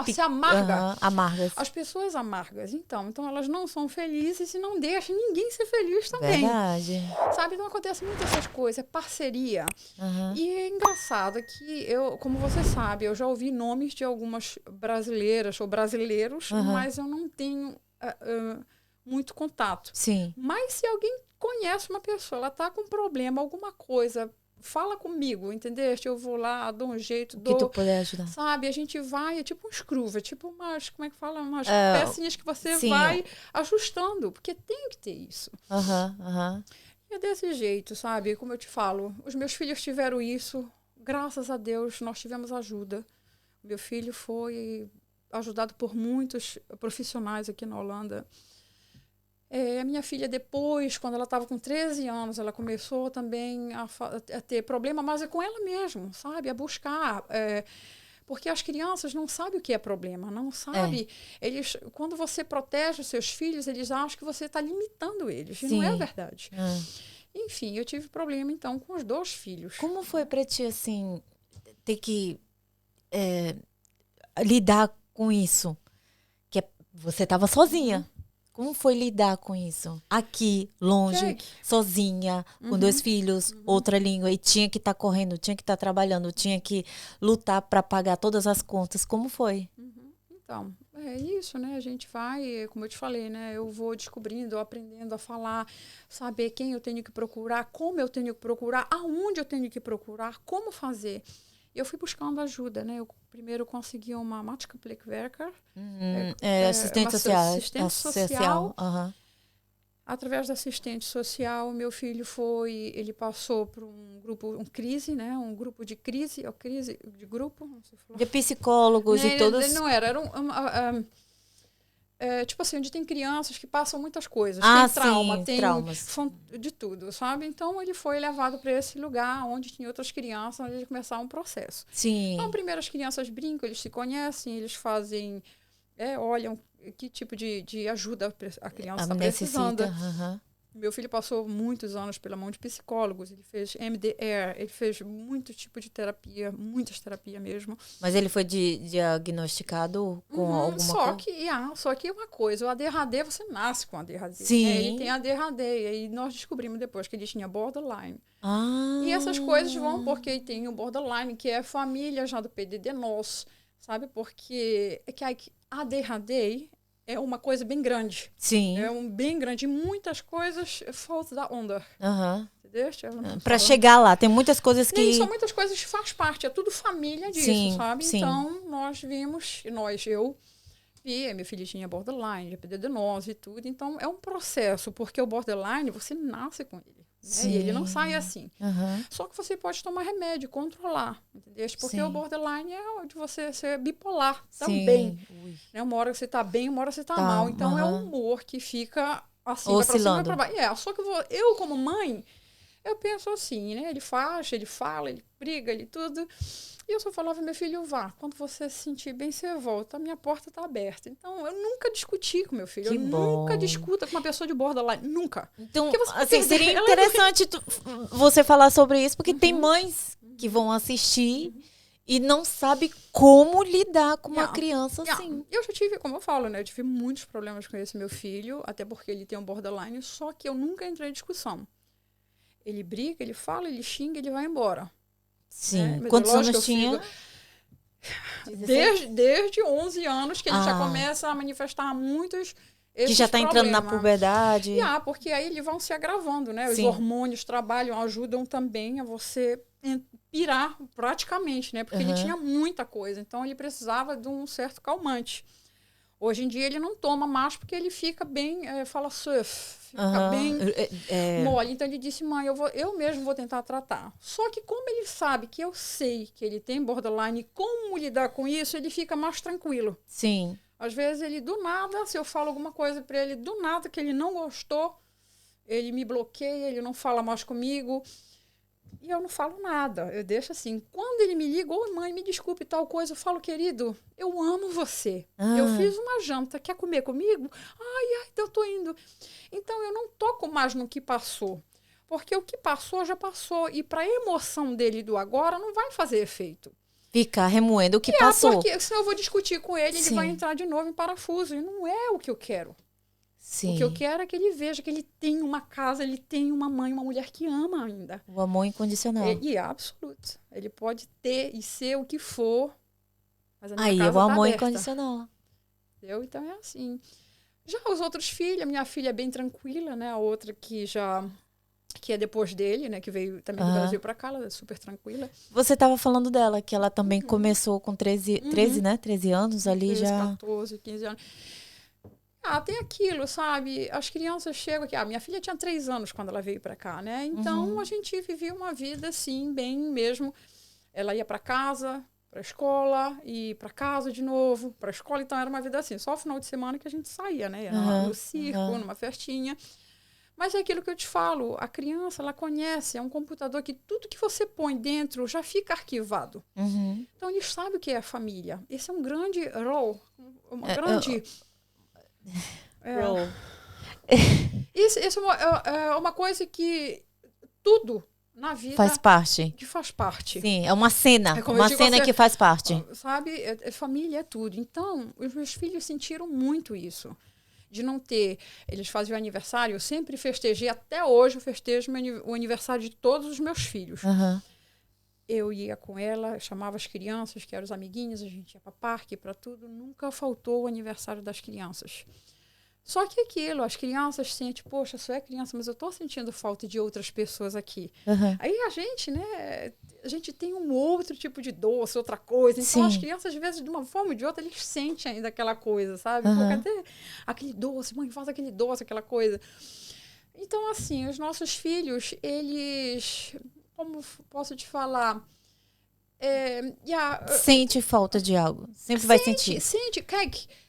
Se amarga. Amargas. As pessoas amargas. Então elas não são felizes e não deixam ninguém ser feliz também. Verdade. Sabe? Então acontece muito essas coisas, é parceria. E é engraçado que como você sabe, eu já ouvi nomes de algumas brasileiras ou brasileiros, mas eu não tenho muito contato. Sim. Mas se alguém conhece uma pessoa, ela tá com um problema, alguma coisa, fala comigo, entendeste? Eu vou lá, dou um jeito, Que tu puder ajudar. Sabe? A gente vai, é tipo um screw, é tipo umas, como é que fala? Umas pecinhas que você vai ajustando, porque tem que ter isso. E é desse jeito, sabe? Como eu te falo, os meus filhos tiveram isso, graças a Deus, nós tivemos ajuda. Meu filho foi ajudado por muitos profissionais aqui na Holanda. A minha filha, depois, quando ela estava com 13 anos, ela começou também a ter problema, mas é com ela mesmo, sabe? A buscar. Porque as crianças não sabem o que é problema, não sabem. Eles, quando você protege os seus filhos, eles acham que você está limitando eles. Sim. E não é verdade. Enfim, eu tive problema, então, com os 2 filhos. Como foi para ti, assim, ter que lidar com isso? Que você estava sozinha. Como foi lidar com isso? Aqui, longe, sozinha, com 2 filhos, outra língua, e tinha que estar correndo, tinha que estar trabalhando, tinha que lutar para pagar todas as contas. Como foi? Então, é isso, né? A gente vai, como eu te falei, né? Eu vou descobrindo, aprendendo a falar, saber quem eu tenho que procurar, como eu tenho que procurar, aonde eu tenho que procurar, como fazer. Eu fui buscando ajuda, né? Eu primeiro consegui uma Maatschappelijk-werker. Assistente social. Através da assistente social, meu filho ele passou por um grupo, crise, né? Um grupo de crise, de grupo, não sei falar. De psicólogos e todos. Não era tipo assim, onde tem crianças que passam muitas coisas. Tem trauma, tem traumas. De tudo, sabe? Então, ele foi levado para esse lugar onde tinha outras crianças, onde ele começava um processo. Sim. Então, primeiro as crianças brincam, eles se conhecem, eles fazem, olham que tipo de ajuda a criança está precisando. Meu filho passou muitos anos pela mão de psicólogos, ele fez MDR, ele fez muito tipo de terapia, muitas terapias mesmo. Mas ele foi diagnosticado com alguma coisa? Só que uma coisa, o ADHD, você nasce com ADHD. Sim. Ele tem ADHD, e aí nós descobrimos depois que ele tinha borderline. E essas coisas vão porque ele tem o borderline, que é a família já do PDD-NOS, sabe? Porque a ADHD é uma coisa bem grande. Sim. É bem grande. E muitas coisas faltam da onda. Entendeu? Para chegar lá, tem muitas coisas que... São muitas coisas que faz parte. É tudo família disso, sabe? Sim. Então, nós vimos, eu vi, meu filho tinha borderline, PDD-NOS e tudo. Então, é um processo, porque o borderline, você nasce com ele. Né? E ele não sai assim. Só que você pode tomar remédio, controlar, entendeu? Porque o borderline é de você ser bipolar também. Né? Uma hora você está bem, uma hora você está mal. Então, é um humor que fica assim, oscilando. Vai pra baixo. Só que eu, como mãe, eu penso assim, né? Ele faz, ele fala, ele briga, ele tudo. E eu só falava, meu filho, vá. Quando você se sentir bem, você volta. A minha porta está aberta. Então, eu nunca discuti com meu filho. Nunca discuta com uma pessoa de borderline. Nunca. Então, assim, seria interessante você falar sobre isso, porque tem mães que vão assistir e não sabem como lidar com uma criança assim. Eu já tive, como eu falo, né? Eu tive muitos problemas com esse meu filho, até porque ele tem um borderline, só que eu nunca entrei em discussão. Ele briga, ele fala, ele xinga, ele vai embora. Sim. Quantos anos tinha? Desde 11 anos que ele já começa a manifestar muitos esses que já está entrando na puberdade. Porque aí eles vão se agravando, né? Os hormônios trabalham, ajudam também a você pirar praticamente, né? Porque ele tinha muita coisa, então ele precisava de um certo calmante. Hoje em dia ele não toma mais porque ele fica bem, fala surf, fica bem mole. Então ele disse, mãe, eu mesmo vou tentar tratar. Só que como ele sabe que eu sei que ele tem borderline e como lidar com isso, ele fica mais tranquilo. Sim. Às vezes ele do nada, se eu falo alguma coisa para ele, do nada que ele não gostou, ele me bloqueia, ele não fala mais comigo. E eu não falo nada, eu deixo assim. Quando ele me liga, mãe, me desculpe tal coisa, eu falo, querido, eu amo você. Eu fiz uma janta, quer comer comigo? Ai, eu tô indo. Então, eu não toco mais no que passou. Porque o que passou, já passou. E para a emoção dele do agora, não vai fazer efeito. Ficar remoendo o que passou. Porque senão eu vou discutir com ele, ele vai entrar de novo em parafuso. E não é o que eu quero. Sim. O que eu quero é que ele veja que ele tem uma casa, ele tem uma mãe, uma mulher que ama ainda. O amor incondicional. E absoluto. Ele pode ter e ser o que for, mas a minha aí casa o amor tá aberta. Incondicional. Entendeu? Então é assim. Já os outros filhos, a minha filha é bem tranquila, né? A outra que é depois dele, né? Que veio também do Brasil para cá, ela é super tranquila. Você estava falando dela, que ela também começou com 13, né? 13 anos ali 13, já. 14, 15 anos. Tem aquilo, sabe? As crianças chegam aqui. Minha filha tinha 3 anos quando ela veio para cá, né? Então, a gente vivia uma vida, assim, bem mesmo. Ela ia para casa, para a escola, e para casa de novo, para a escola. Então, era uma vida assim. Só o final de semana que a gente saía, né? No circo, numa festinha. Mas é aquilo que eu te falo. A criança, ela conhece. É um computador que tudo que você põe dentro já fica arquivado. Então, eles sabem o que é a família. Esse é um grande role. Uma grande... Isso é uma coisa que tudo na vida faz parte. Que faz parte. Sim, é uma cena. Uma cena que faz parte. Sabe, família é tudo. Então, os meus filhos sentiram muito isso. De não ter... Eles faziam aniversário, eu sempre festejei, até hoje eu festejo o aniversário de todos os meus filhos. Eu ia com ela, chamava as crianças, que eram os amiguinhos, a gente ia para parque, para tudo. Nunca faltou o aniversário das crianças. Só que aquilo, as crianças sentem, poxa, só é criança, mas eu estou sentindo falta de outras pessoas aqui. Aí a gente, né, a gente tem um outro tipo de doce, outra coisa. Então, as crianças, às vezes, de uma forma ou de outra, eles sentem ainda aquela coisa, sabe? Pô, cadê aquele doce? Mãe, faz aquele doce, aquela coisa. Então, assim, os nossos filhos, eles... Como posso te falar? Sente falta de algo. Sempre vai sentir. Sente.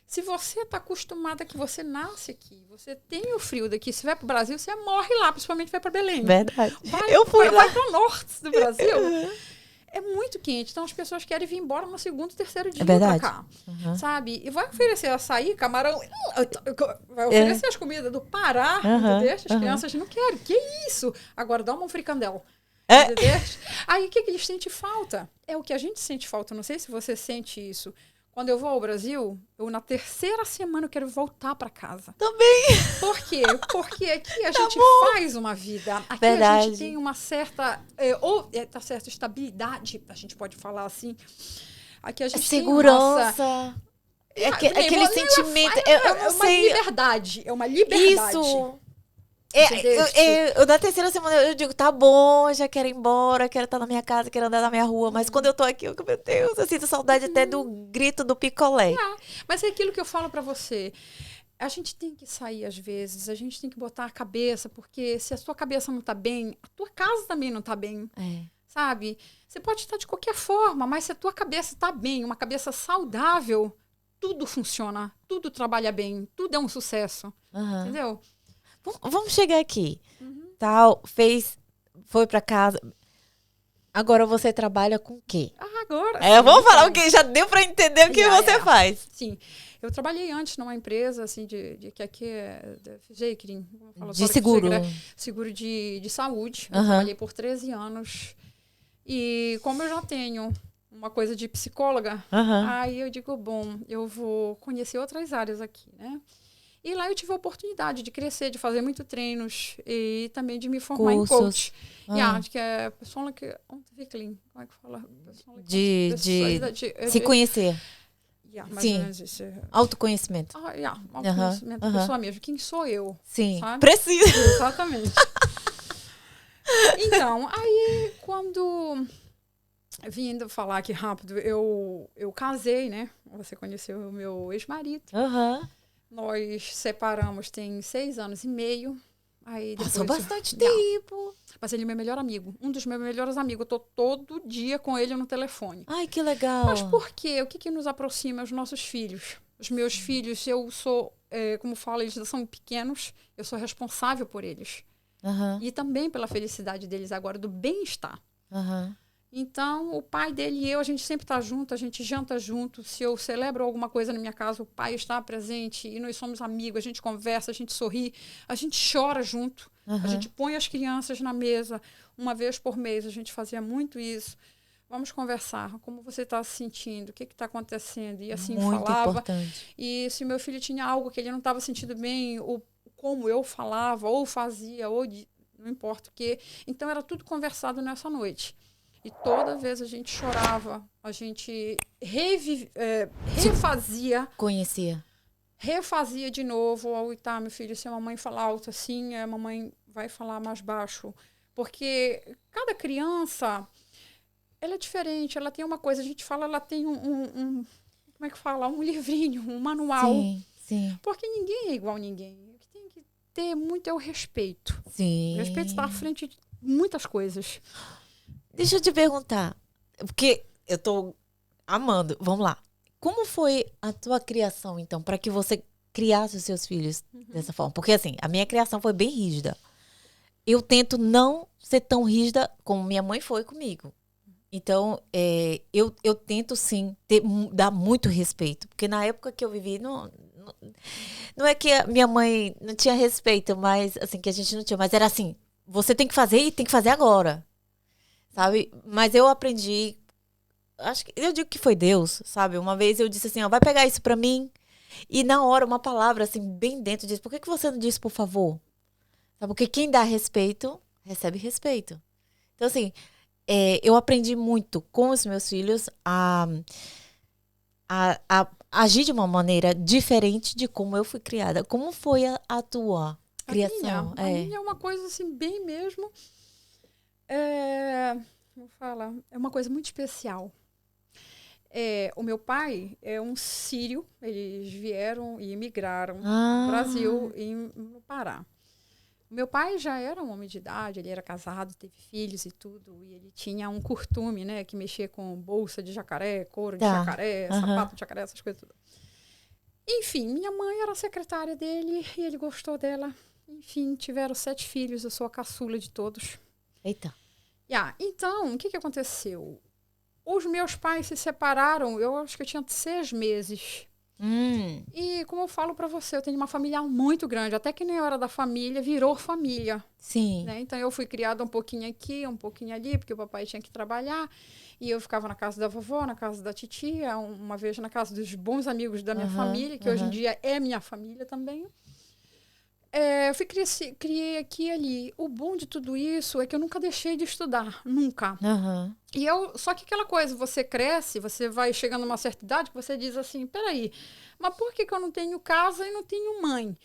Se você está acostumada que você nasce aqui, você tem o frio daqui, se vai para o Brasil, você morre lá, principalmente vai para Belém. Verdade. Vai para o norte do Brasil. É muito quente, então as pessoas querem vir embora no segundo, terceiro dia para cá. Sabe? E vai oferecer açaí, camarão, vai oferecer as comidas do Pará, entendeu? As crianças não querem. Que isso? Agora dá um fricandel. Aí o que eles sentem falta? É o que a gente sente falta. Não sei se você sente isso. Quando eu vou ao Brasil, na terceira semana eu quero voltar para casa. Também. Por quê? Porque aqui a gente faz uma vida. Aqui a gente tem uma certa... tá certo, estabilidade, a gente pode falar assim. Aqui a gente segurança. tem aquele sentimento... É uma liberdade. É uma liberdade. Isso. Na terceira semana eu digo, tá bom, eu já quero ir embora, quero estar na minha casa, quero andar na minha rua, mas quando eu tô aqui, meu Deus, eu sinto saudade até do grito do picolé. Mas é aquilo que eu falo pra você. A gente tem que sair às vezes, a gente tem que botar a cabeça, porque se a sua cabeça não tá bem, a tua casa também não tá bem. Sabe? Você pode estar de qualquer forma, mas se a tua cabeça tá bem, uma cabeça saudável, tudo funciona, tudo trabalha bem, tudo é um sucesso. Entendeu? Vamos chegar aqui. Tal, foi pra casa. Agora você trabalha com o quê? Agora. Vamos falar o que já deu pra entender o que você faz. Sim. Eu trabalhei antes numa empresa, assim, que aqui é de seguro. Seguro de saúde. Eu trabalhei por 13 anos. E como eu já tenho uma coisa de psicóloga, aí eu digo, bom, eu vou conhecer outras áreas aqui, né? E lá eu tive a oportunidade de crescer, de fazer muitos treinos e também de me formar em coach. Que é Ontwikkeling, como é que fala? De se conhecer. Sim, autoconhecimento. Autoconhecimento da pessoa mesmo. Quem sou eu? Sim, sabe? Preciso. Exatamente. Então, aí quando... Vindo falar aqui rápido, eu casei, né? Você conheceu o meu ex-marido. Nós separamos tem 6 anos e meio. Aí passou bastante tempo. Mas ele é meu melhor amigo. Um dos meus melhores amigos. Eu tô todo dia com ele no telefone. Ai, que legal. Mas por quê? O que nos aproxima? Os nossos filhos. Os meus filhos, eu sou... como falo, eles são pequenos. Eu sou responsável por eles. E também pela felicidade deles agora, do bem-estar. Então, o pai dele e eu, a gente sempre está junto, a gente janta junto. Se eu celebro alguma coisa na minha casa, o pai está presente e nós somos amigos, a gente conversa, a gente sorri, a gente chora junto. A gente põe as crianças na mesa uma vez por mês, a gente fazia muito isso. Vamos conversar, como você está se sentindo, o que está acontecendo? E assim muito falava. Importante. E se meu filho tinha algo que ele não estava sentindo bem, ou como eu falava, ou fazia, não importa o quê. Então, era tudo conversado nessa noite. E toda vez a gente chorava, a gente refazia. Conhecia. refazia de novo, tá, meu filho, se a mamãe falar alto assim, a mamãe vai falar mais baixo. Porque cada criança, ela é diferente, ela tem uma coisa, a gente fala, ela tem como é que fala? Um livrinho, um manual. Sim, sim. Porque ninguém é igual a ninguém. O que tem que ter muito é o respeito. Sim. O respeito está à frente de muitas coisas. Deixa eu te perguntar, porque eu tô amando, vamos lá. Como foi a tua criação, então, para que você criasse os seus filhos dessa forma? Porque, assim, a minha criação foi bem rígida. Eu tento não ser tão rígida como minha mãe foi comigo. Então, eu tento, sim, dar muito respeito. Porque na época que eu vivi, não é que a minha mãe não tinha respeito, mas, assim, que a gente não tinha. Mas era assim, você tem que fazer e tem que fazer agora. Sabe? Mas eu aprendi... Acho que eu digo que foi Deus, sabe? Uma vez eu disse assim, ó, vai pegar isso pra mim. E na hora, uma palavra assim, bem dentro, disse, por que você não disse, por favor? Sabe? Porque quem dá respeito, recebe respeito. Então, assim, eu aprendi muito com os meus filhos a agir de uma maneira diferente de como eu fui criada. Como foi a tua criação? A minha é uma coisa assim, bem mesmo... Vou falar, é uma coisa muito especial. O meu pai é um sírio, eles vieram e emigraram no Brasil e no Pará. O meu pai já era um homem de idade, ele era casado, teve filhos e tudo, e ele tinha um costume, né, que mexia com bolsa de jacaré, couro de jacaré, sapato de jacaré, essas coisas tudo. Enfim, minha mãe era a secretária dele e ele gostou dela. Enfim, tiveram 7 filhos, eu sou a caçula de todos. Eita. Então, o que aconteceu? Os meus pais se separaram, eu acho que eu tinha 6 meses. E como eu falo pra você, eu tenho uma família muito grande. Até que nem hora da família, virou família. Sim. Né? Então, eu fui criada um pouquinho aqui, um pouquinho ali, porque o papai tinha que trabalhar. E eu ficava na casa da vovó, na casa da titia, uma vez na casa dos bons amigos da minha família, que hoje em dia é minha família também. Eu criei aqui e ali. O bom de tudo isso é que eu nunca deixei de estudar. Nunca. Só que aquela coisa, você cresce, você vai chegando a uma certa idade, que você diz assim, peraí, mas por que eu não tenho casa e não tenho mãe?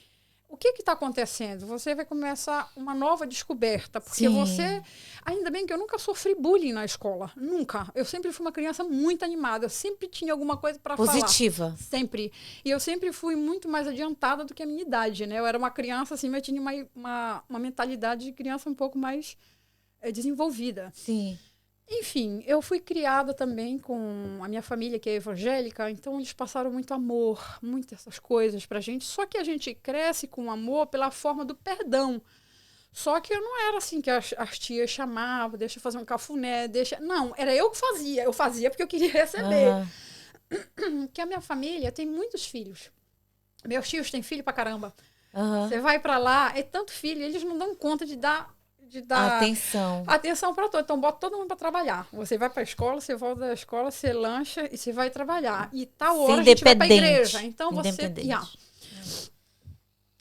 O que está acontecendo? Você vai começar uma nova descoberta. Porque você... Ainda bem que eu nunca sofri bullying na escola. Nunca. Eu sempre fui uma criança muito animada. Eu sempre tinha alguma coisa para falar. Positiva. Sempre. E eu sempre fui muito mais adiantada do que a minha idade, né? Eu era uma criança, assim, mas eu tinha uma mentalidade de criança um pouco mais desenvolvida. Sim. Enfim, eu fui criada também com a minha família, que é evangélica, então eles passaram muito amor, muitas essas coisas pra gente. Só que a gente cresce com amor pela forma do perdão. Só que eu não era assim que as tias chamavam, deixa eu fazer um cafuné, deixa... Não, era eu que fazia. Eu fazia porque eu queria receber. Porque a minha família tem muitos filhos. Meus tios têm filho pra caramba. Você vai pra lá, é tanto filho, eles não dão conta de dar atenção para todos. Então, bota todo mundo para trabalhar. Você vai para a escola, você volta da escola, você lancha e você vai trabalhar. E tal hora a gente vai para a igreja. Então, você...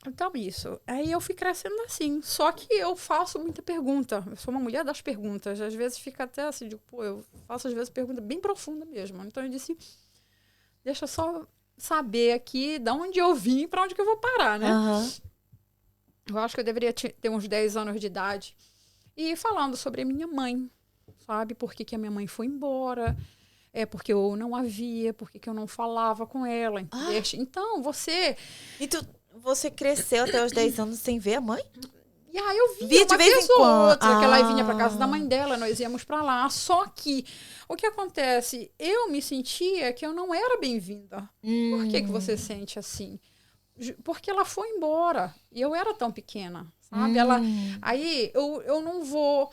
Então, isso. Aí eu fui crescendo assim. Só que eu faço muita pergunta. Eu sou uma mulher das perguntas. Às vezes fica até assim, eu faço às vezes pergunta bem profunda mesmo. Então, eu disse, deixa eu só saber aqui de onde eu vim e para onde que eu vou parar, né? Eu acho que eu deveria ter uns 10 anos de idade. E falando sobre a minha mãe, sabe? Por que a minha mãe foi embora, porque eu não a via, por que eu não falava com ela, entendeu? Então, você... E você cresceu até os 10 anos sem ver a mãe? E aí eu via uma vez ou outra, que ela vinha para casa da mãe dela, nós íamos para lá. Só que, o que acontece? Eu me sentia que eu não era bem-vinda. Por que você sente assim? Porque ela foi embora e eu era tão pequena, sabe? Aí eu não vou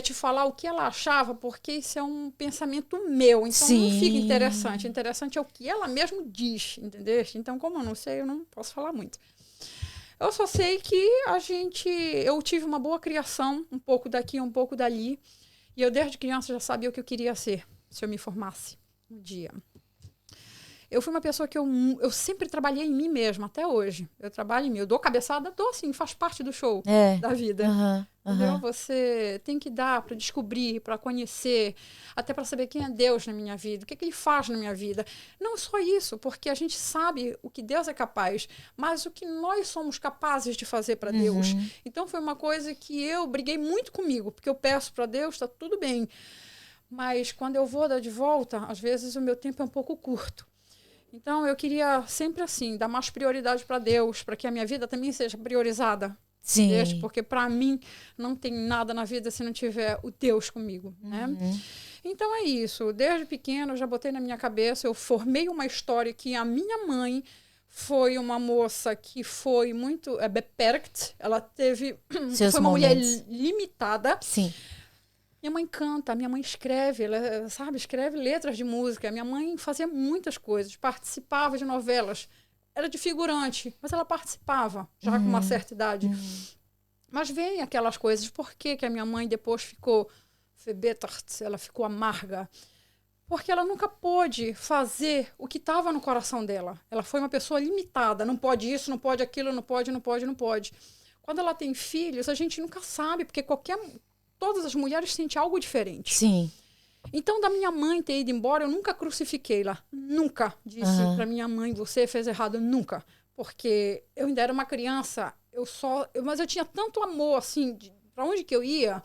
te falar o que ela achava, porque isso é um pensamento meu, então não fica interessante. O interessante é o que ela mesmo diz, entendeu? Então, como eu não sei, eu não posso falar muito. Eu só sei que eu tive uma boa criação, um pouco daqui, um pouco dali, e eu desde criança já sabia o que eu queria ser, se eu me formasse um dia. Eu fui uma pessoa que eu sempre trabalhei em mim mesma, até hoje. Eu trabalho em mim. Eu dou cabeçada, dou sim, faz parte do show da vida. entendeu? Você tem que dar para descobrir, para conhecer, até para saber quem é Deus na minha vida, o que ele faz na minha vida. Não só isso, porque a gente sabe o que Deus é capaz, mas o que nós somos capazes de fazer para Deus. Então foi uma coisa que eu briguei muito comigo, porque eu peço para Deus, está tudo bem. Mas quando eu vou dar de volta, às vezes o meu tempo é um pouco curto. Então eu queria sempre assim, dar mais prioridade para Deus, para que a minha vida também seja priorizada. Sim. Porque para mim não tem nada na vida se não tiver o Deus comigo, né? Então é isso. Desde pequena eu já botei na minha cabeça, eu formei uma história que a minha mãe foi uma moça que foi muito beperkt, ela teve foi uma mulher limitada. Sim. Minha mãe canta, minha mãe escreve, ela, sabe, escreve letras de música. Minha mãe fazia muitas coisas, participava de novelas. Era de figurante, mas ela participava, já com uma certa idade. Mas vem aquelas coisas. Por que a minha mãe depois ficou verbetert, ela ficou amarga? Porque ela nunca pôde fazer o que estava no coração dela. Ela foi uma pessoa limitada. Não pode isso, não pode aquilo, não pode, não pode, não pode. Quando ela tem filhos, a gente nunca sabe, porque todas as mulheres sentem algo diferente. Sim. Então, da minha mãe ter ido embora, eu nunca crucifiquei-la. Nunca disse para minha mãe, você fez errado. Nunca. Porque eu ainda era uma criança, mas eu tinha tanto amor, assim, para onde que eu ia,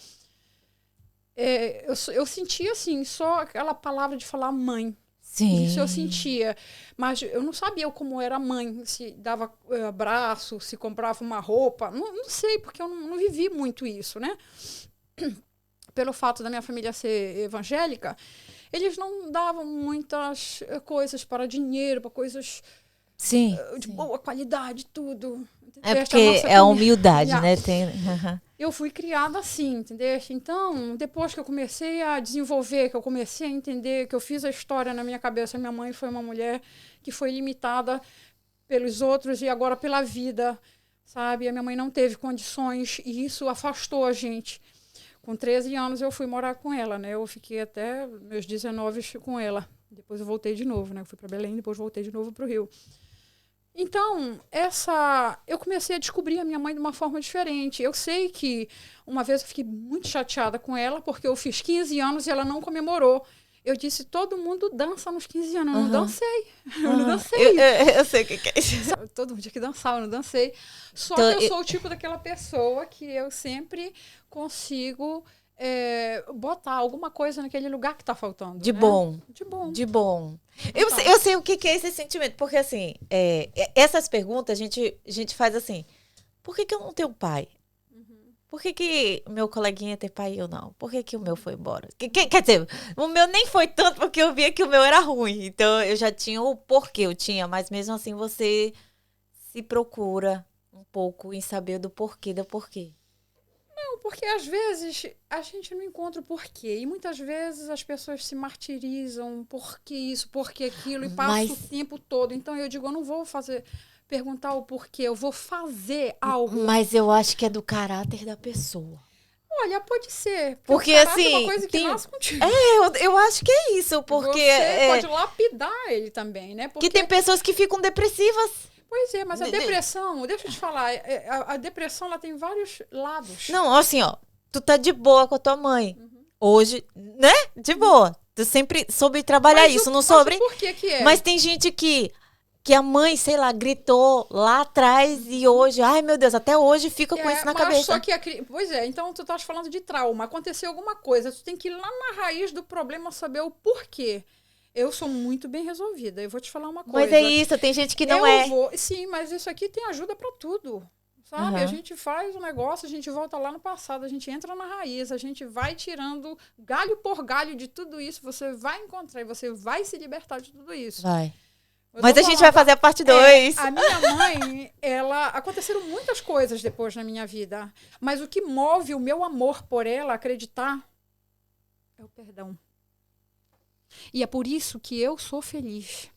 eu sentia, assim, só aquela palavra de falar mãe. Sim. Isso eu sentia. Mas eu não sabia como era mãe, se dava abraço, se comprava uma roupa. Não sei, porque eu não vivi muito isso, né? Pelo fato da minha família ser evangélica, eles não davam muitas coisas para dinheiro, para coisas de boa qualidade, tudo. É porque é a humildade, né? Eu fui criada assim, entendeu? Então, depois que eu comecei a desenvolver, que eu comecei a entender, que eu fiz a história na minha cabeça, minha mãe foi uma mulher que foi limitada pelos outros e agora pela vida, sabe? A minha mãe não teve condições e isso afastou a gente. Com 13 anos eu fui morar com ela, né? Eu fiquei até meus 19 com ela. Depois eu voltei de novo, né? Eu fui para Belém, depois voltei de novo para o Rio. Então, eu comecei a descobrir a minha mãe de uma forma diferente. Eu sei que uma vez eu fiquei muito chateada com ela, porque eu fiz 15 anos e ela não comemorou. Eu disse, todo mundo dança nos 15 anos. Eu não dancei. Eu não dancei. Eu sei o que é isso. Todo mundo tinha que dançar, eu não dancei. Só então, que eu sou o tipo daquela pessoa que eu sempre consigo botar alguma coisa naquele lugar que está faltando. De né? bom. De bom. De bom. Eu sei o que é esse sentimento. Porque, assim, essas perguntas a gente faz assim. Por que eu não tenho pai? Por que meu coleguinha tem pai e eu não? Por que o meu foi embora? Quer dizer, o meu nem foi tanto porque eu via que o meu era ruim. Então, eu já tinha o porquê, eu tinha. Mas mesmo assim, você se procura um pouco em saber do porquê. Não, porque às vezes a gente não encontra o porquê. E muitas vezes as pessoas se martirizam. Por que isso, por que aquilo? E passa o tempo todo. Então, eu digo, eu não vou perguntar o porquê, eu vou fazer algo. Mas eu acho que é do caráter da pessoa. Olha, pode ser. Porque assim, é uma coisa que nasce contigo. Eu acho que é isso, porque você pode lapidar ele também, né? Porque tem pessoas que ficam depressivas. Pois é, mas a depressão, deixa eu te falar, a depressão ela tem vários lados. Não, assim, ó, tu tá de boa com a tua mãe. Hoje, né? De boa. Tu sempre soube trabalhar isso, não soube? Por que é? Mas tem gente que a mãe, sei lá, gritou lá atrás e hoje, ai meu Deus, até hoje fica com isso na cabeça. Só que pois é, então tu estás falando de trauma, aconteceu alguma coisa, tu tem que ir lá na raiz do problema saber o porquê. Eu sou muito bem resolvida, eu vou te falar uma coisa. Mas é isso, tem gente que não é. Sim, mas isso aqui tem ajuda para tudo. Sabe? A gente faz um negócio, a gente volta lá no passado, a gente entra na raiz, a gente vai tirando galho por galho de tudo isso, você vai encontrar e você vai se libertar de tudo isso. Vai. Mas a gente vai fazer a parte 2. A minha mãe, aconteceram muitas coisas depois na minha vida. Mas o que move o meu amor por ela acreditar é o perdão. E é por isso que eu sou feliz.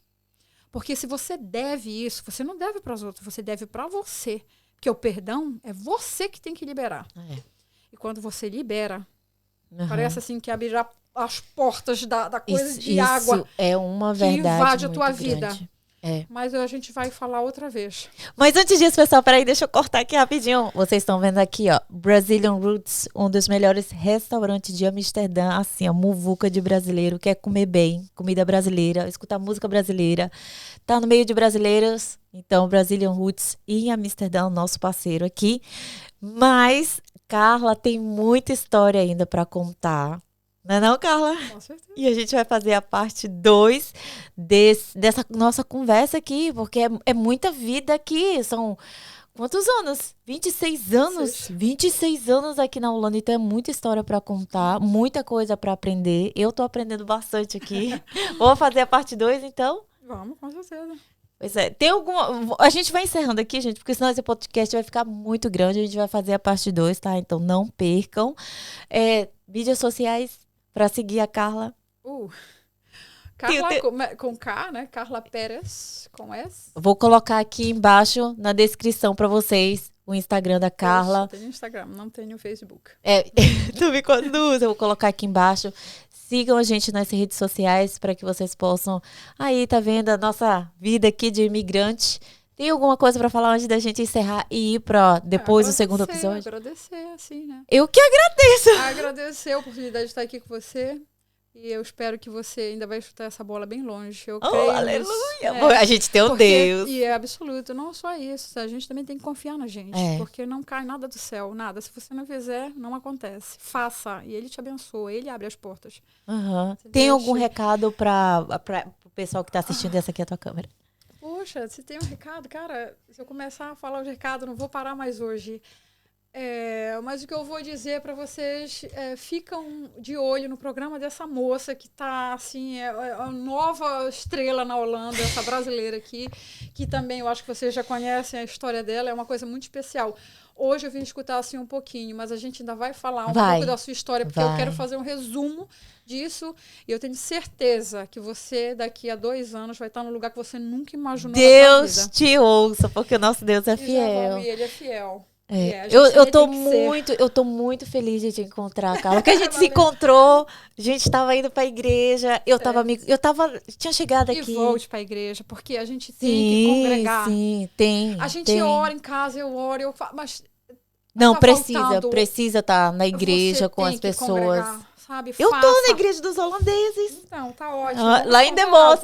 Porque se você deve isso, você não deve para os outros, você deve para você. Porque o perdão é você que tem que liberar. E quando você libera, parece assim que abrirá as portas da coisa de água é uma verdade que invade a tua grande. vida. Mas a gente vai falar outra vez. Mas antes disso, pessoal, peraí, deixa eu cortar aqui rapidinho. Vocês estão vendo aqui, ó, Brazilian Roots, um dos melhores restaurantes de Amsterdã, assim, a muvuca de brasileiro, quer comer bem, comida brasileira, escutar música brasileira, tá no meio de brasileiros, então Brazilian Roots em Amsterdã, nosso parceiro aqui. Mas Carla tem muita história ainda para contar. Não é não, Carla? Com certeza. E a gente vai fazer a parte 2 dessa nossa conversa aqui, porque é muita vida aqui. São quantos anos? 26 anos? Sim. 26 anos aqui na Holanda, então é muita história para contar, muita coisa para aprender. Eu tô aprendendo bastante aqui. Vamos fazer a parte 2, então? Vamos, com certeza. Pois é, tem alguma... A gente vai encerrando aqui, gente, porque senão esse podcast vai ficar muito grande. A gente vai fazer a parte 2, tá? Então não percam. Mídias sociais para seguir a Carla. Carla com K, né? Carla Pérez com S. Vou colocar aqui embaixo na descrição para vocês o Instagram da Carla. Eu tenho Instagram, não tenho Facebook. Tu me conduz, eu vou colocar aqui embaixo. Sigam a gente nas redes sociais para que vocês possam... Aí, tá vendo a nossa vida aqui de imigrante. Tem alguma coisa para falar antes da gente encerrar e ir para depois do segundo episódio? Agradecer, assim, né? Eu que agradeço. Agradecer a oportunidade de estar aqui com você. E eu espero que você ainda vai chutar essa bola bem longe. Eu creio aleluia! A gente tem um Deus. E é absoluto. Não só isso. A gente também tem que confiar na gente. Porque não cai nada do céu. Nada. Se você não fizer, não acontece. Faça. E ele te abençoa. Ele abre as portas. Tem algum recado para o pessoal que está assistindo essa aqui, a tua câmera? Poxa, se tem um recado, cara, se eu começar a falar de recado, não vou parar mais hoje. Mas o que eu vou dizer para vocês, ficam de olho no programa dessa moça que tá, assim, a nova estrela na Holanda, essa brasileira aqui, que também eu acho que vocês já conhecem a história dela, é uma coisa muito especial. Hoje eu vim escutar assim um pouquinho, mas a gente ainda vai falar um pouco da sua história, porque eu quero fazer um resumo disso, e eu tenho certeza que você, daqui a 2 anos, vai estar num lugar que você nunca imaginou. Deus te ouça, porque o nosso Deus é fiel. Ele é fiel. Eu tô muito feliz de te encontrar, Carla. Porque a gente se encontrou, a gente tava indo pra igreja, tinha chegado aqui. E volte pra igreja, porque a gente tem que congregar. Sim, tem. A gente ora em casa, eu oro, mas não, precisa estar na igreja com as pessoas. Congregar, sabe? Eu tô na igreja dos holandeses. Então, tá ótimo. Lá em Demos,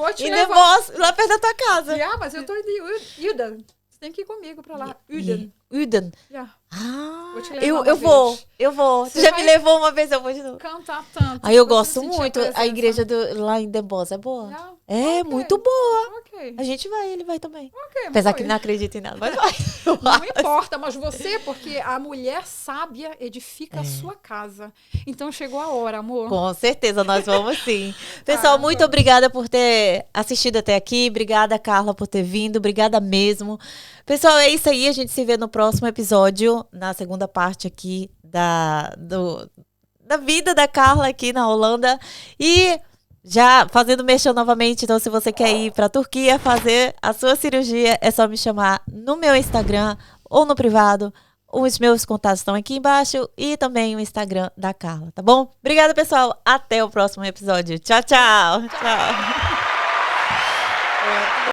lá perto da tua casa. Mas eu tô em Uden. Você tem que ir comigo pra lá. Uden. Vou eu vou. Você já me levou uma vez, eu vou de novo. Cantar tanto. Aí eu gosto muito. A igreja lá em Demos é boa. Muito boa. A gente vai, ele vai também. Apesar que não acredita em nada, mas vai. Não importa, mas você, porque a mulher sábia edifica a sua casa. Então chegou a hora, amor. Com certeza, nós vamos sim. Pessoal, muito obrigada por ter assistido até aqui. Obrigada, Carla, por ter vindo. Obrigada mesmo. Pessoal, é isso aí. A gente se vê no próximo episódio, na segunda parte aqui da vida da Carla aqui na Holanda. E já fazendo merchan novamente, então se você quer ir para a Turquia fazer a sua cirurgia, é só me chamar no meu Instagram ou no privado. Os meus contatos estão aqui embaixo e também o Instagram da Carla, tá bom? Obrigada, pessoal. Até o próximo episódio. Tchau, tchau. Tchau.